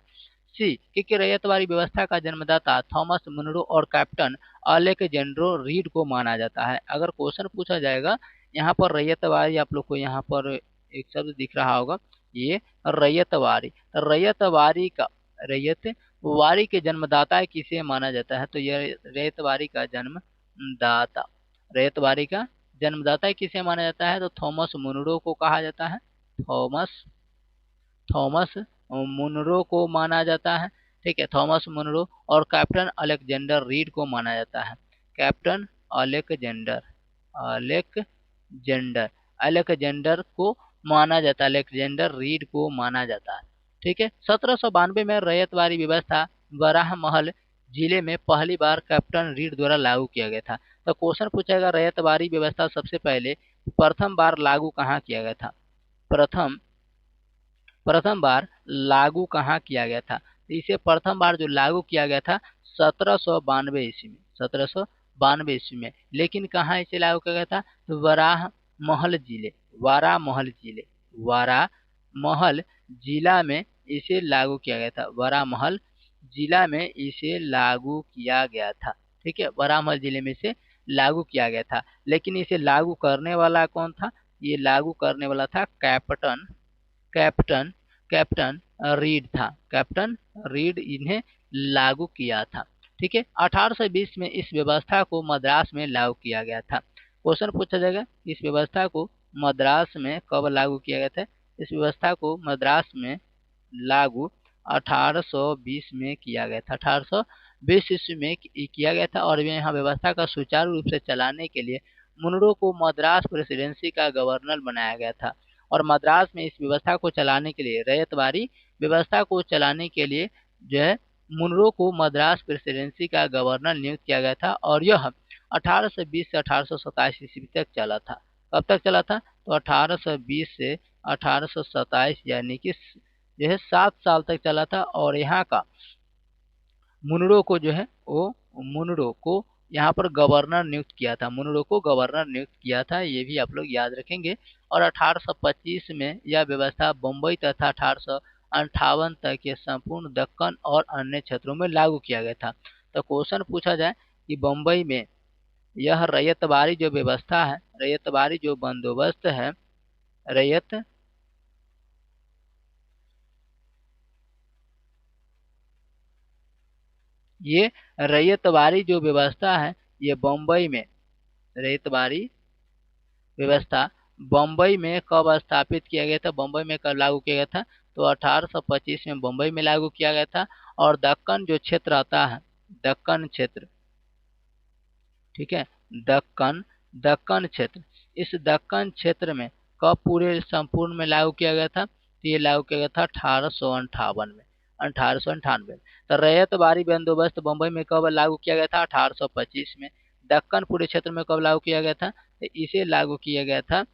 सी, क्योंकि रैयतवाड़ी व्यवस्था का जन्मदाता थॉमस मुनरो और कैप्टन अलेक्जेंड्रो रीड को माना जाता है। अगर क्वेश्चन पूछा जाएगा यहाँ पर रैयतवाड़ी, आप लोग को यहाँ पर एक शब्द दिख रहा होगा, ये रैयतवाड़ी, रैयतवाड़ी का, रैयतवाड़ी के जन्मदाता किसे माना जाता है? तो यह रैयतवाड़ी का जन्मदाता, रैयतवाड़ी का जन्मदाता किसे माना जाता है? तो थॉमस मुनरो को कहा जाता है, थॉमस, थॉमस मुनरो को माना जाता है, ठीक है, थॉमस मुनरो। और कैप्टन अलेक्जेंडर रीड को माना जाता है, कैप्टन अलेक्जेंडर, अलेक्जेंडर, अलेक्जेंडर को माना जाता है, अलेक्जेंडर रीड को माना जाता है, ठीक है। 1792 में रैयतवाड़ी व्यवस्था बराह महल जिले में पहली बार कैप्टन रीड द्वारा लागू किया गया था। तो क्वेश्चन पूछेगा रैयतवाड़ी व्यवस्था सबसे पहले प्रथम बार लागू कहाँ किया गया था? प्रथम प्रथम बार लागू कहाँ किया गया था? तो इसे प्रथम बार जो लागू किया गया था 1792 ईस्वी में, 1792 ईस्वी में। लेकिन कहाँ इसे लागू किया गया था? तो वाराह महल जिले, वारा महल जिले, वारा महल जिला में इसे लागू किया गया था, वारा महल जिला में इसे लागू किया गया था, ठीक है, वारा महल जिले में इसे लागू किया गया था। लेकिन इसे लागू करने वाला कौन था? ये लागू करने वाला था कैप्टन, कैप्टन, कैप्टन रीड था, कैप्टन रीड इन्हें लागू किया था, ठीक है। 1820 में इस व्यवस्था को मद्रास में लागू किया गया था। क्वेश्चन पूछा जाएगा इस व्यवस्था को मद्रास में कब लागू किया गया था? इस व्यवस्था को मद्रास में लागू 1820 में किया गया था, 1820 ईस्वी में किया गया था। और यहाँ व्यवस्था का सुचारू रूप से चलाने के लिए मुनरो को मद्रास प्रेसिडेंसी का गवर्नर बनाया गया था। और मद्रास में इस व्यवस्था को चलाने के लिए, रैयतवाड़ी व्यवस्था को चलाने के लिए जो है मुनरो को मद्रास प्रेसिडेंसी का गवर्नर नियुक्त किया गया था। और यह 1820 से 1827 ईस्वी तक चला था। कब तक चला था? तो 1820 से 1827 यानी कि जो है 7 साल तक चला था। और यहाँ का मुनरो को जो है वो मुनरो को यहाँ पर गवर्नर नियुक्त किया था, मुनरो को गवर्नर नियुक्त किया था, ये भी आप लोग याद रखेंगे। और 1825 में यह व्यवस्था बम्बई तथा 1858 तक ये संपूर्ण दक्कन और अन्य क्षेत्रों में लागू किया गया था। तो क्वेश्चन पूछा जाए कि बम्बई में यह रैयतवाड़ी जो व्यवस्था है, रैयतवाड़ी जो बंदोबस्त है, रैयत ये रैयतवाड़ी जो व्यवस्था है ये बम्बई में, रैयतवाड़ी व्यवस्था बम्बई में कब स्थापित किया गया था? बम्बई में कब लागू किया गया था? तो 1825 में बम्बई में लागू किया गया था। और दक्कन जो क्षेत्र आता है, दक्कन क्षेत्र, ठीक है, दक्कन, दक्कन क्षेत्र, इस दक्कन क्षेत्र में कब पूरे संपूर्ण में लागू किया गया था? तो ये लागू किया गया था 1858 में, 1898 में। तो रैयतवाड़ी बंदोबस्त बम्बई में कब लागू किया गया था? 1825 में। दक्कन पूरे क्षेत्र में कब लागू किया गया था? तो इसे लागू किया गया था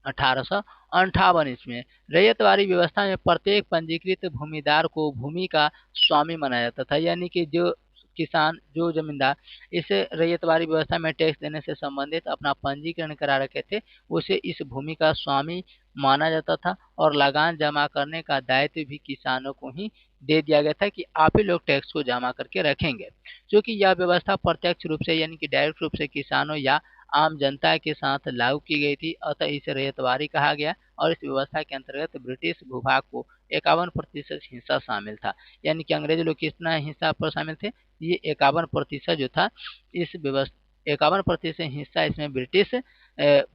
1858 ईस्वी। रैयतवाड़ी व्यवस्था में प्रत्येक पंजीकृत भूमिदार को भूमि का स्वामी माना जाता था, यानी कि जो किसान, जो जमींदार इस रैयतवाड़ी व्यवस्था में टैक्स देने से संबंधित अपना पंजीकरण करा रखे थे, उसे इस भूमि का स्वामी माना जाता था। और लगान जमा करने का दायित्व भी किसानों को ही दे दिया गया था कि आप ही लोग टैक्स को जमा करके रखेंगे। क्योंकि यह व्यवस्था प्रत्यक्ष रूप से यानी कि डायरेक्ट रूप से किसानों या आम जनता के साथ लागू की गई थी, अतः इसे रैयतवाड़ी कहा गया। और इस व्यवस्था के अंतर्गत ब्रिटिश भूभाग को 51% हिस्सा शामिल था। यानी कि अंग्रेज लोग कितना हिस्सा पर शामिल थे, ये 51% जो था इस व्यवस्था, 51% हिस्सा इसमें ब्रिटिश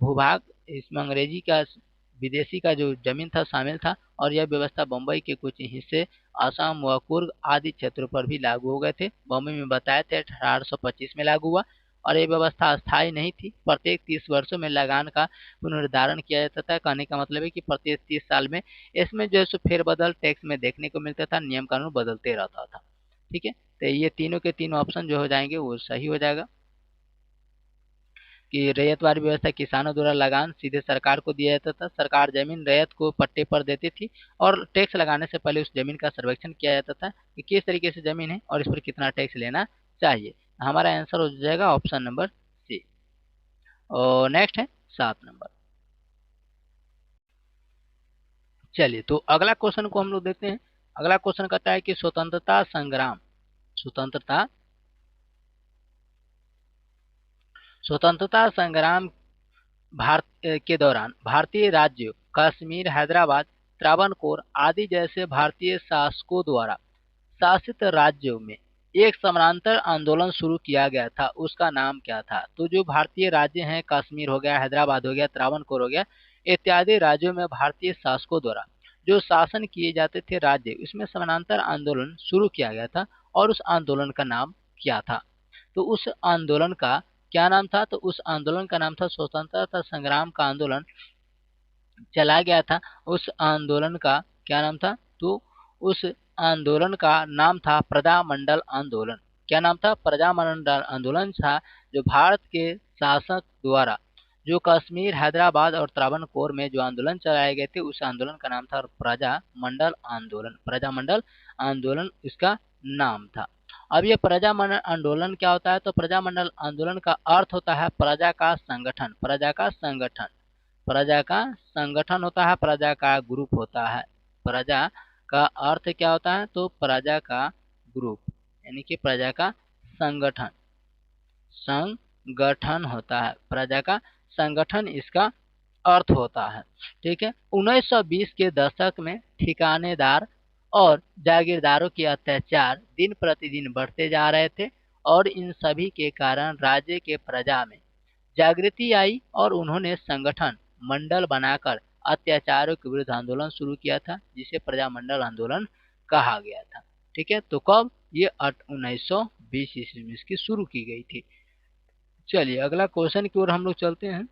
भूभाग, इसमें अंग्रेजी का विदेशी का जो जमीन था शामिल था। और यह व्यवस्था बम्बई के कुछ हिस्से, असम व कुर्ग आदि क्षेत्रों पर भी लागू हो गए थे। बम्बई में बताए थे 1825 में लागू हुआ। और ये व्यवस्था अस्थायी नहीं थी, प्रत्येक 30 वर्षों में लगान का पुनर्निर्धारण किया जाता था। कहने का मतलब है कि प्रत्येक 30 साल में इसमें जो है सो फेरबदल टैक्स में देखने को मिलता था, नियम कानून बदलते रहता था। ठीक है, तो ये तीनों के तीनों ऑप्शन जो हो जाएंगे वो सही हो जाएगा कि रैयतवाड़ी व्यवस्था किसानों द्वारा लगान सीधे सरकार को दिया जाता था। सरकार जमीन रैयत को पट्टे पर देती थी और टैक्स लगाने से पहले उस जमीन का सर्वेक्षण किया जाता था कि किस तरीके से जमीन है और इस पर कितना टैक्स लेना चाहिए। हमारा आंसर हो जाएगा ऑप्शन नंबर सी। और नेक्स्ट है 7 नंबर। चलिए, तो अगला क्वेश्चन को हम लोग देखते हैं। अगला क्वेश्चन कहता है कि स्वतंत्रता स्वतंत्रता संग्राम भारत के दौरान भारतीय राज्यों कश्मीर, हैदराबाद, त्रावणकोर आदि जैसे भारतीय शासकों द्वारा शासित राज्यों में एक समानांतर आंदोलन शुरू किया गया था, उसका नाम क्या था? तो जो भारतीय राज्य हैं, कश्मीर हो गया, हैदराबाद हो गया, त्रावणकोर हो गया, इत्यादि राज्यों में भारतीय शासकों द्वारा जो शासन किए जाते थे राज्य, उसमें समानांतर आंदोलन शुरू किया गया था। और उस आंदोलन का नाम क्या था? तो उस आंदोलन का क्या नाम था? तो उस आंदोलन का नाम था स्वतंत्रता संग्राम का आंदोलन चला गया था। उस आंदोलन का क्या नाम था? तो उस आंदोलन का नाम था प्रजामंडल आंदोलन। क्या नाम था? प्रजामंडल आंदोलन था, जो भारत के शासक द्वारा जो कश्मीर, हैदराबाद और त्रावणकोर में जो आंदोलन चलाए गए थे, उस आंदोलन का नाम था प्रजामंडल आंदोलन। प्रजामंडल आंदोलन इसका नाम था। अब ये प्रजामंडल आंदोलन क्या होता है? तो प्रजामंडल आंदोलन का अर्थ होता है प्रजा का संगठन। प्रजा का संगठन, प्रजा का संगठन होता है, प्रजा का ग्रुप होता है। प्रजा का अर्थ क्या होता है? तो प्रजा का ग्रुप, यानी कि प्रजा का संगठन, संगठन होता है। प्रजा का संगठन इसका अर्थ होता है। ठीक है, 1920 के दशक में ठिकानेदार और जागीरदारों के अत्याचार दिन प्रतिदिन बढ़ते जा रहे थे और इन सभी के कारण राज्य के प्रजा में जागृति आई और उन्होंने संगठन मंडल बनाकर अत्याचारों के विरुद्ध आंदोलन शुरू किया था, जिसे प्रजामंडल आंदोलन कहा गया था। ठीक है, तो कब? ये 1920 ईस्वी में इसकी शुरू की गई थी। चलिए, अगला क्वेश्चन की ओर हम लोग चलते हैं।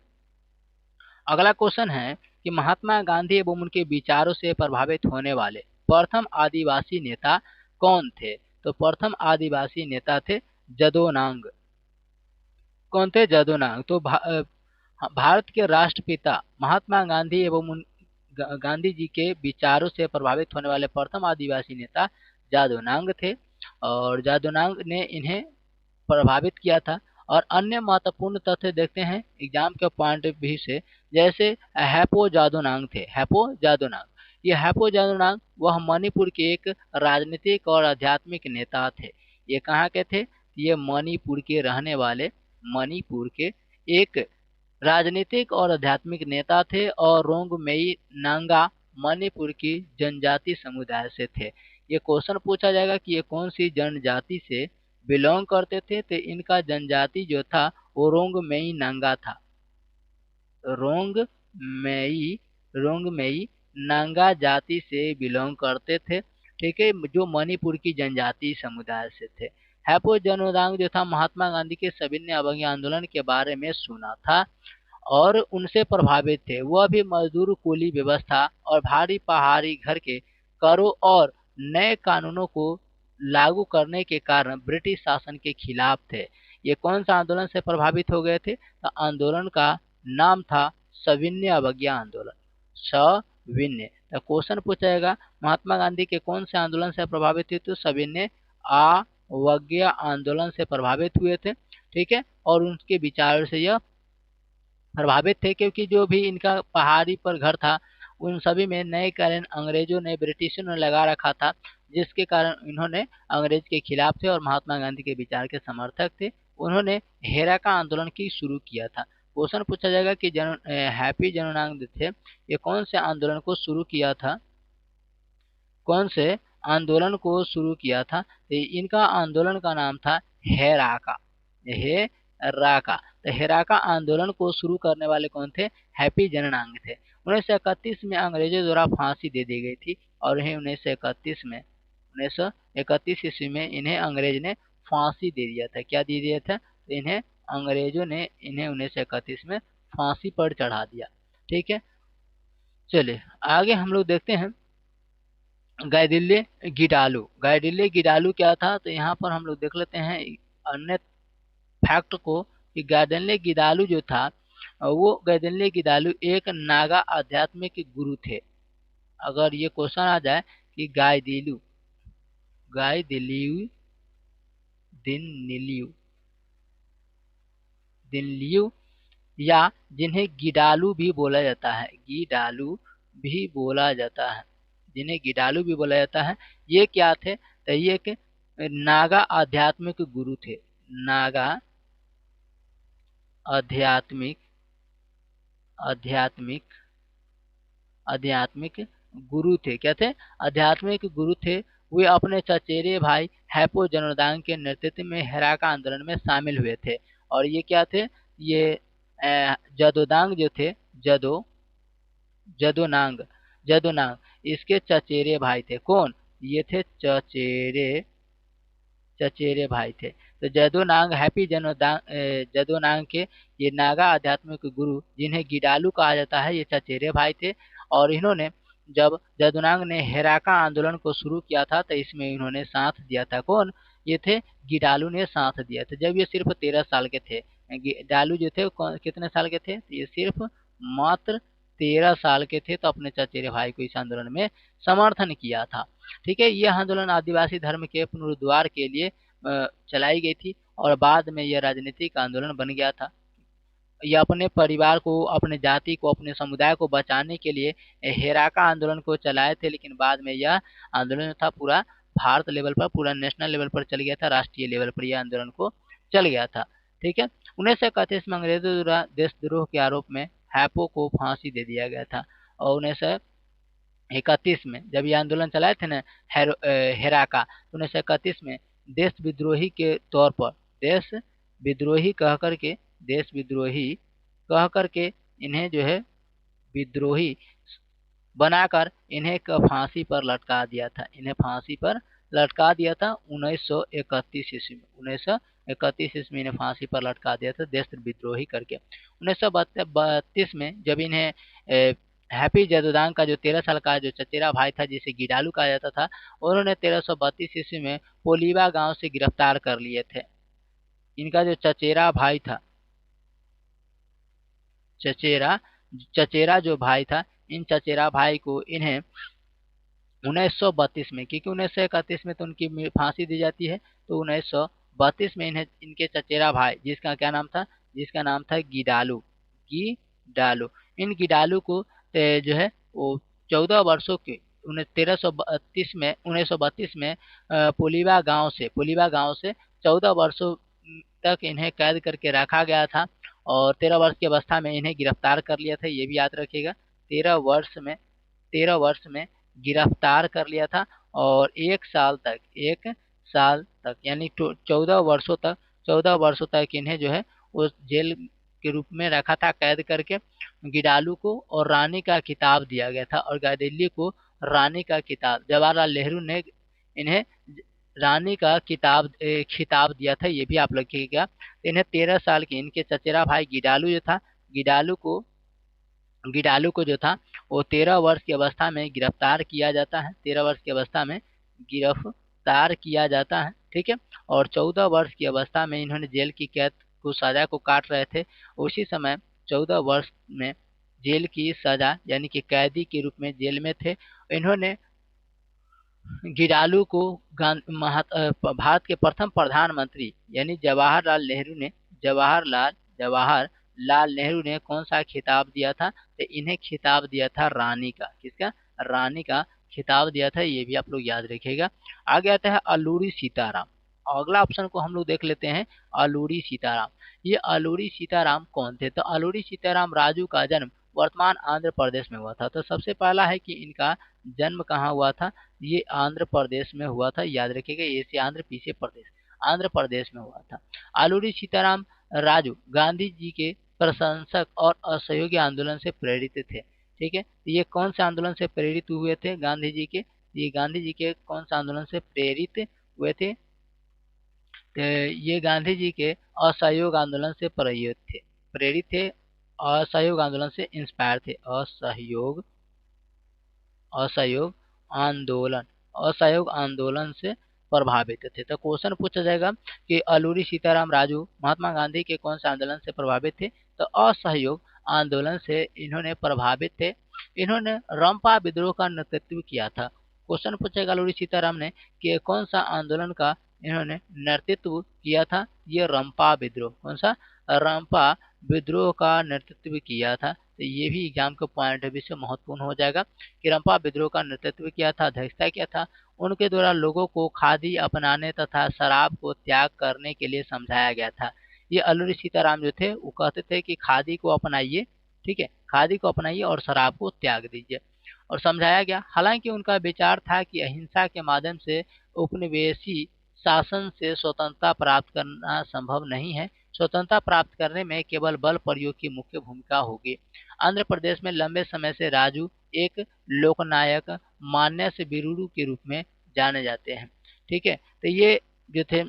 अगला क्वेश्चन है कि महात्मा गांधी एवं उनके विचारों से प्रभावित होने वाले प्रथम आदिवासी नेता कौन थे? तो प्रथम आदिवासी नेता थे जदोनांग। कौन थे? जदोनांग। तो भारत के राष्ट्रपिता महात्मा गांधी एवं गांधी जी के विचारों से प्रभावित होने वाले प्रथम आदिवासी नेता जादोनांग थे। और जादोनांग ने इन्हें प्रभावित किया था। और अन्य महत्वपूर्ण तथ्य देखते हैं एग्जाम के पॉइंट ऑफ व्यू से। जैसे हैपो जादोनांग थे। हैपो जादोनांग, ये हैपो जादोनांग वह मणिपुर के एक राजनीतिक और आध्यात्मिक नेता थे। ये कहाँ के थे? ये मणिपुर के रहने वाले, मणिपुर के एक राजनीतिक और आध्यात्मिक नेता थे और रोंगमेई नांगा मणिपुर की जनजाति समुदाय से थे। ये क्वेश्चन पूछा जाएगा कि ये कौन सी जनजाति से बिलोंग करते थे? तो इनका जनजाति जो था वो रोंगमेई नांगा था। रोंगमेई रोंगमेई नांगा जाति से बिलोंग करते थे। ठीक है, जो मणिपुर की जनजाति समुदाय से थे। हैपो जनोदांग जो था, महात्मा गांधी के सविनय अवज्ञा आंदोलन के बारे में सुना था और उनसे प्रभावित थे। वह भी मजदूर कुली व्यवस्था और भारी पहाड़ी घर के करों और नए कानूनों को लागू करने के कारण ब्रिटिश शासन के खिलाफ थे। ये कौन सा आंदोलन से प्रभावित हो गए थे? तो आंदोलन का नाम था सविनय अवज्ञा आंदोलन। सविनय, तो क्वेश्चन पूछेगा महात्मा गांधी के कौन से आंदोलन से प्रभावित हुए? तो सविनय अवज्ञा आंदोलन से प्रभावित हुए थे। ठीक है, और उनके विचारों से यह प्रभावित थे, क्योंकि जो भी इनका पहाड़ी पर घर था उन सभी में नए कानून अंग्रेजों ने, ब्रिटिशों ने लगा रखा था, जिसके कारण इन्होंने अंग्रेज के खिलाफ थे और महात्मा गांधी के विचार के समर्थक थे। उन्होंने हेरा का आंदोलन की शुरू किया था। क्वेश्चन पूछा जाएगा कि हैप्पी जननांग जो थे ये कौन से आंदोलन को शुरू किया था, कौन से आंदोलन को शुरू किया था। तो इनका आंदोलन का नाम था हेराका, हेराका। तो हेराका आंदोलन को शुरू करने वाले कौन थे, हैप्पी जननांग थे। 1931 में अंग्रेजों द्वारा फांसी दे दी गई थी और इन्हें 1931 ईस्वी में इन्हें अंग्रेज ने फांसी दे दिया था। क्या दे दिया था, तो इन्हें अंग्रेजों ने इन्हें 1931 में फांसी पर चढ़ा दिया। ठीक है, चलिए आगे हम लोग देखते हैं गैडिले गिडालू। गैडिले गिडालू क्या था, तो यहाँ पर हम लोग देख लेते हैं अन्य फैक्ट को कि गैडिले गिडालू जो था वो गैडिले गिडालू एक नागा आध्यात्मिक गुरु थे। अगर ये क्वेश्चन आ जाए कि गायदिलू दिनलियू दिनलियू या जिन्हें गिडालू भी बोला जाता है, गिडालू भी बोला जाता है, जिन्हें गिडालू भी बोला जाता है, ये क्या थे, तो ये एक नागा आध्यात्मिक गुरु थे। नागा आध्यात्मिक आध्यात्मिक आध्यात्मिक गुरु थे। क्या थे, आध्यात्मिक गुरु थे। वे अपने चचेरे भाई हैपो जनोदांग के नेतृत्व में हेराका आंदोलन में शामिल हुए थे। और ये क्या थे, ये जदोदांग जो थे, जदोनांग जदोनांग इसके चचेरे भाई थे। कौन, ये थे चचेरे भाई थे। तो जदोनांग हैप्पी जदोनांग के ये नागा आध्यात्मिक गुरु जिन्हें गिडालू कहा जाता है, ये चचेरे भाई थे। और इन्होंने जब जदोनांग ने हेराका आंदोलन को शुरू किया था तो इसमें इन्होंने साथ दिया था। कौन, ये थे गिडालू ने साथ दिया था जब ये सिर्फ 13 साल के थे। गिडालू जो थे कितने साल के थे, तो ये सिर्फ मात्र 13 साल के थे। तो अपने चचेरे भाई को इस आंदोलन में समर्थन किया था। ठीक है, यह आंदोलन आदिवासी धर्म के पुनरुद्धार के लिए चलाई गई थी और बाद में यह राजनीतिक आंदोलन बन गया था। यह अपने परिवार को, अपने जाति को, अपने समुदाय को बचाने के लिए हेराका आंदोलन को चलाए थे, लेकिन बाद में यह आंदोलन था पूरा भारत लेवल पर, पूरा नेशनल लेवल पर चल गया था, राष्ट्रीय लेवल पर यह आंदोलन को चल गया था। ठीक है, 1931 में अंग्रेजों द्वारा देशद्रोह के आरोप में हैपो को फांसी दे दिया गया था। और 1931 में जब ये आंदोलन चलाए थे ना हेराका, 1931 में देश विद्रोही के तौर पर, देश विद्रोही कह करके इन्हें जो है विद्रोही बनाकर इन्हें फांसी पर लटका दिया था। इन्हें फांसी पर लटका दिया था 1931 ईस्वी में। 1931 ईस्वी में इन्हें फांसी पर लटका दिया था देश विद्रोही करके। 1932 में जब इन्हें हैप्पी जदोदांग का जो 13 साल का जो चचेरा भाई था जिसे गिडालू कहा जाता था, उन्होंने 1332 ईस्वी में पोलीवा गांव से गिरफ्तार कर लिए थे। इनका जो चचेरा भाई था, चचेरा जो भाई था, इन चचेरा भाई को इन्हें 1932 में, क्योंकि 1931 में तो उनकी फांसी दी जाती है, तो 1932 में इन्हें इनके चचेरा भाई जिसका क्या नाम था, जिसका नाम था गिडालू। इन गिडालू को जो है वो 14 वर्षों के 1932 में पोलीवा गांव से 14 वर्षों तक इन्हें कैद करके रखा गया था और 13 वर्ष की अवस्था में इन्हें गिरफ्तार कर लिया था। ये भी याद रखिएगा, 13 वर्ष में गिरफ्तार कर लिया था और 1 साल तक यानी 14 वर्षों तक इन्हें जो है उस जेल के रूप में रखा था, कैद करके। गिडालू को और रानी का खिताब दिया गया था और गायदिल्ली को रानी का खिताब, जवाहरलाल नेहरू ने इन्हें रानी का खिताब दिया था। ये भी आप लिखिएगा। इन्हें 13 साल के इनके चचेरा भाई गिडालू जो था, गिडालू को जो था वो 13 वर्ष की अवस्था में गिरफ्तार किया जाता है। 13 वर्ष की अवस्था में गिरफ्तार किया जाता है। ठीक है, और 14 वर्ष की अवस्था में इन्होंने जेल की कैद को सजा को काट रहे थे। उसी समय 14 वर्ष में जेल की सजा यानी कि कैदी के रूप में जेल में थे। इन्होंने गिडालू को भारत के प्रथम प्रधानमंत्री यानी जवाहरलाल नेहरू ने कौन सा खिताब दिया था, तो इन्हें खिताब दिया था रानी का। किसका, रानी का खिताब दिया था। ये भी आप लोग याद रखिएगा। आगे आता है अल्लूरी सीताराम। अगला ऑप्शन को हम लोग देख लेते हैं, अलूरी सीताराम। ये अलूरी सीताराम कौन थे? तो अलूरी सीताराम राजू का जन्म वर्तमान आंध्र प्रदेश में हुआ था। तो सबसे पहला है कि इनका जन्म कहाँ हुआ था? ये आंध्र प्रदेश में हुआ था। याद रखिएगा, ये से आंध्र पीछे प्रदेश, आंध्र प्रदेश में हुआ था। अलूरी सीताराम राजू गांधी जी के प्रशंसक और असहयोगी आंदोलन से प्रेरित थे। ठीक है, ये कौन से आंदोलन से प्रेरित हुए थे? गांधी जी के, ये गांधी जी के कौन से आंदोलन से प्रेरित हुए थे? ये गांधी जी के असहयोग आंदोलन से प्रेरित थे, असहयोग आंदोलन से इंस्पायर थे। असहयोग आंदोलन, असहयोग आंदोलन से प्रभावित थे। तो क्वेश्चन पूछा जाएगा कि अलूरी सीताराम राजू महात्मा गांधी के कौन से आंदोलन से प्रभावित थे? तो असहयोग आंदोलन से इन्होंने प्रभावित थे। इन्होंने रंपा विद्रोह का नेतृत्व किया था। क्वेश्चन पूछेगा अलूरी सीताराम ने कि कौन सा आंदोलन का इन्होंने नेतृत्व किया था? ये रंपा विद्रोह, कौन सा? रंपा विद्रोह का नेतृत्व किया था। तो ये भी एग्जाम के पॉइंट ऑफ व्यू से महत्वपूर्ण हो जाएगा कि रंपा विद्रोह का नेतृत्व किया था, अध्यक्षता किया था। उनके द्वारा लोगों को खादी अपनाने तथा शराब को त्याग करने के लिए समझाया गया था। ये अलूरी सीताराम जो थे वो कहते थे कि खादी को अपनाइए, ठीक है, खादी को अपनाइए और शराब को त्याग दीजिए, और समझाया गया। हालांकि उनका विचार था कि अहिंसा के माध्यम से उपनिवेशी शासन से स्वतंत्रता प्राप्त करना संभव नहीं है। स्वतंत्रता प्राप्त करने में केवल बल प्रयोग की मुख्य भूमिका होगी। आंध्र प्रदेश में लंबे समय से राजू एक लोकनायक मान्य से बिरुडू के रूप में जाने जाते हैं। ठीक है, तो ये जो थे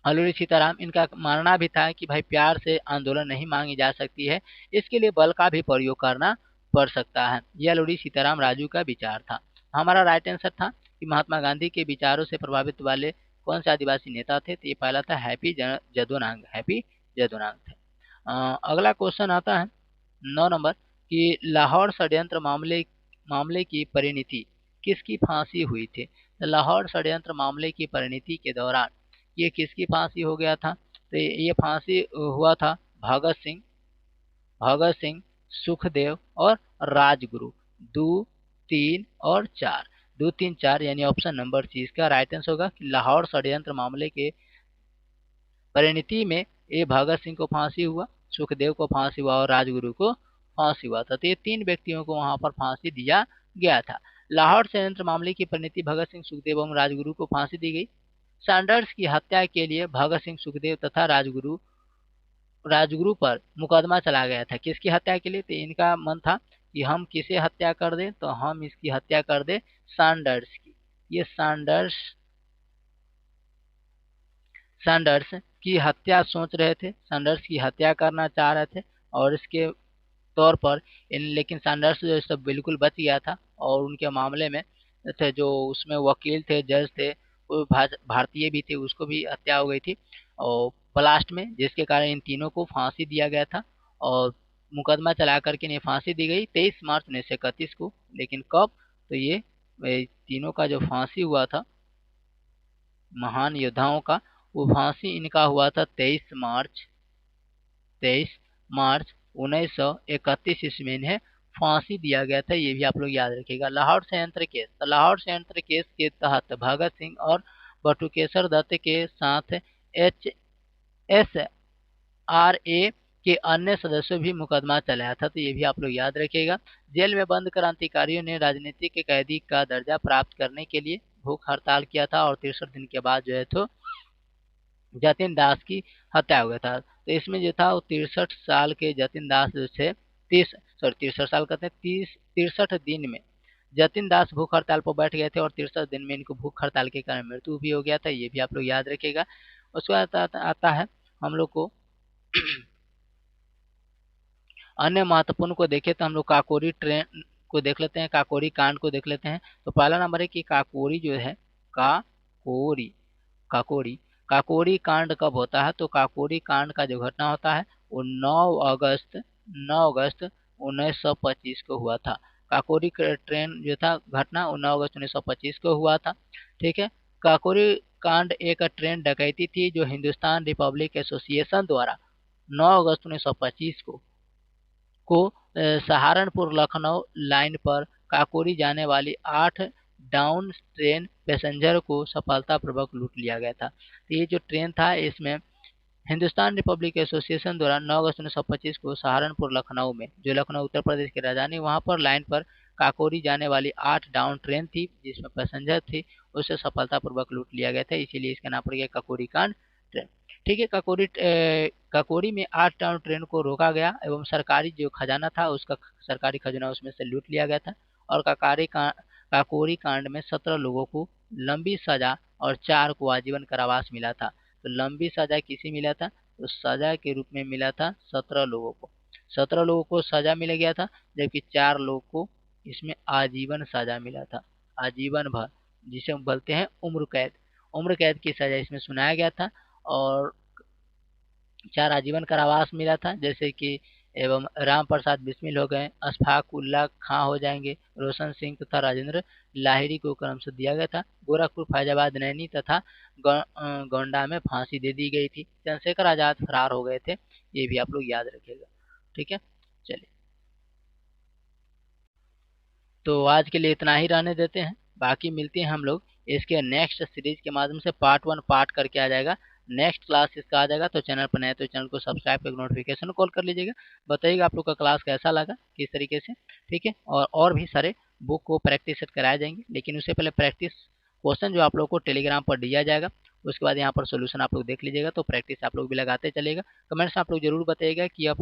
अलूरी सीताराम, इनका मानना भी था कि भाई प्यार से आंदोलन नहीं मांगी जा सकती है, इसके लिए बल का भी प्रयोग करना पड़ सकता है। यह अलूरी सीताराम राजू का विचार था। हमारा राइट आंसर था कि महात्मा गांधी के विचारों से प्रभावित वाले कौन से आदिवासी नेता थे? तो ये पहला था हैप्पी जदोनांग, हैप्पी जदोनांग थे। अगला क्वेश्चन आता है 9 नंबर कि लाहौर षड्यंत्र मामले की परिणति किसकी फांसी हुई थी? तो लाहौर षड्यंत्र मामले की परिणति के दौरान ये किसकी फांसी हो गया था? तो ये फांसी हुआ था भगत सिंह, सुखदेव और राजगुरु। 2, 3 और 4, 2, 3, 4 यानी ऑप्शन नंबर सी इसका राइट आंसर होगा कि लाहौर षड्यंत्र मामले के परिणति में ये भगत सिंह को फांसी हुआ, सुखदेव को फांसी हुआ और राजगुरु को फांसी हुआ था। तो ये 3 व्यक्तियों को वहां पर फांसी दिया गया था। लाहौर षड्यंत्र मामले की परिणति भगत सिंह, सुखदेव एवं राजगुरु को फांसी दी गई। सैंडर्स की हत्या के लिए भगत सिंह, सुखदेव तथा राजगुरु पर मुकदमा चला गया था। किसकी हत्या के लिए? तो इनका मन था कि हम किसे हत्या कर दें, तो हम इसकी हत्या कर दें सैंडर्स की। ये सैंडर्स की हत्या सोच रहे थे, सैंडर्स की हत्या करना चाह रहे थे, और इसके तौर पर लेकिन सैंडर्स जो सब बिल्कुल बच गया था। और उनके मामले में थे जो उसमें वकील थे, जज थे, वो भारतीय भी थे, उसको भी हत्या हो गई थी और ब्लास्ट में, जिसके कारण इन तीनों को फांसी दिया गया था और मुकदमा चला करके इन्हें फांसी दी गई 23 मार्च 1931 को। लेकिन कब? तो ये तीनों का जो फांसी हुआ था महान योद्धाओं का, वो फांसी इनका हुआ था 23 मार्च 1931 ईस्वी में इन्हें फांसी दिया गया था। ये भी आप लोग याद रखिएगा। लाहौर संयंत्र केस, तो लाहौर संयंत्र केस के तहत भगत सिंह और बटुकेश्वर दत्त के साथ HSRA के अन्य सदस्यों भी मुकदमा चलाया था। तो ये भी आप लोग याद रखिएगा। जेल में बंद क्रांतिकारियों ने राजनीतिक कैदी का दर्जा प्राप्त करने के लिए भूख हड़ताल किया था और 63 दिन के बाद जो है तो जतिन दास की हत्या हो गया था। तो इसमें जो था वो 63 साल के जतिन दास जो थे 63 साल कहते हैं 63 दिन में जतिन दास भूख हड़ताल पर बैठ गए थे और 63 दिन में इनको भूख हड़ताल के कारण मृत्यु भी हो गया था। ये भी आप लोग याद रखिएगा। उसके बाद आता है हम लोग को अन्य महत्वपूर्ण को देखें तो हम लोग काकोरी ट्रेन को देख लेते हैं, काकोरी कांड को देख लेते हैं। तो पहला नंबर है कि काकोरी जो है काकोरी काकोरी कांड कब होता है? तो काकोरी कांड का जो घटना होता है वो 9 अगस्त 1925 को हुआ था। काकोरी ट्रेन जो था घटना वो 9 अगस्त 1925 को हुआ था। ठीक है, काकोरी कांड एक ट्रेन डकैती थी जो हिंदुस्तान रिपब्लिक एसोसिएशन द्वारा 9 अगस्त 1925 को सहारनपुर लखनऊ लाइन पर काकोरी जाने वाली 8 डाउन ट्रेन पैसेंजर को सफलतापूर्वक लूट लिया गया था। तो ये जो ट्रेन था इसमें हिंदुस्तान रिपब्लिक एसोसिएशन द्वारा 9 अगस्त 1925 को सहारनपुर लखनऊ में, जो लखनऊ उत्तर प्रदेश की राजधानी, वहां पर लाइन पर काकोरी जाने वाली 8 डाउन ट्रेन थी जिसमें पैसेंजर थे, उसे सफलतापूर्वक लूट लिया गया था, इसीलिए इसका नाम पड़ गया काकोरी कांड ट्रेन। ठीक है, काकोरी में 8 डाउन ट्रेन को रोका गया एवं सरकारी जो खजाना था उसका सरकारी खजाना उसमें से लूट लिया गया था। और काकोरी कांड में 17 लोगों को लंबी सजा और 4 को आजीवन कारावास मिला था। तो लंबी सजा किसे मिला था? तो सजा के रूप में मिला था 17 लोगों को। 17 लोगों को सजा मिल गया था, जबकि 4 लोगों को इसमें आजीवन सजा मिला था, आजीवन भर, जिसे हम बोलते हैं उम्र कैद। उम्र कैद की सजा इसमें सुनाया गया था और 4 आजीवन कारावास मिला था, जैसे कि एवं राम प्रसाद बिस्मिल हो गए, अशफाक उल्ला खां हो जाएंगे, रोशन सिंह तथा राजेंद्र लाहिरी को क्रमशः दिया गया था। गोरखपुर, फैजाबाद, नैनी तथा गोंडा में फांसी दे दी गई थी। चंद्रशेखर आजाद फरार हो गए थे, ये भी आप लोग याद रखिएगा। ठीक है, चलिए तो आज के लिए इतना ही रहने देते हैं, बाकी मिलते हैं हम लोग इसके नेक्स्ट सीरीज के माध्यम से। पार्ट 1 पार्ट करके आ जाएगा, नेक्स्ट क्लास इसका आ जाएगा। तो चैनल पर नए तो चैनल को सब्सक्राइब करके नोटिफिकेशन कॉल कर लीजिएगा। बताइएगा आप लोग का क्लास कैसा लगा, किस तरीके से। ठीक है, और भी सारे बुक को प्रैक्टिस सेट कराए जाएंगे, लेकिन उससे पहले प्रैक्टिस क्वेश्चन जो आप लोग को टेलीग्राम पर दिया जाएगा, उसके बाद यहाँ पर सोल्यूशन आप लोग देख लीजिएगा। तो प्रैक्टिस आप लोग भी लगाते चलेगा। कमेंट्स में आप लोग जरूर बताइएगा कि यह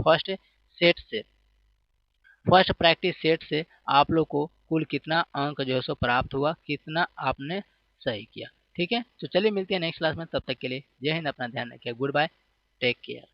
फर्स्ट प्रैक्टिस सेट से आप लोग को कुल कितना अंक जो है सो प्राप्त हुआ, कितना आपने सही किया। ठीक है, तो चलिए मिलते हैं नेक्स्ट क्लास में, तब तक के लिए जय हिंद, अपना ध्यान रखिए, गुड बाय, टेक केयर।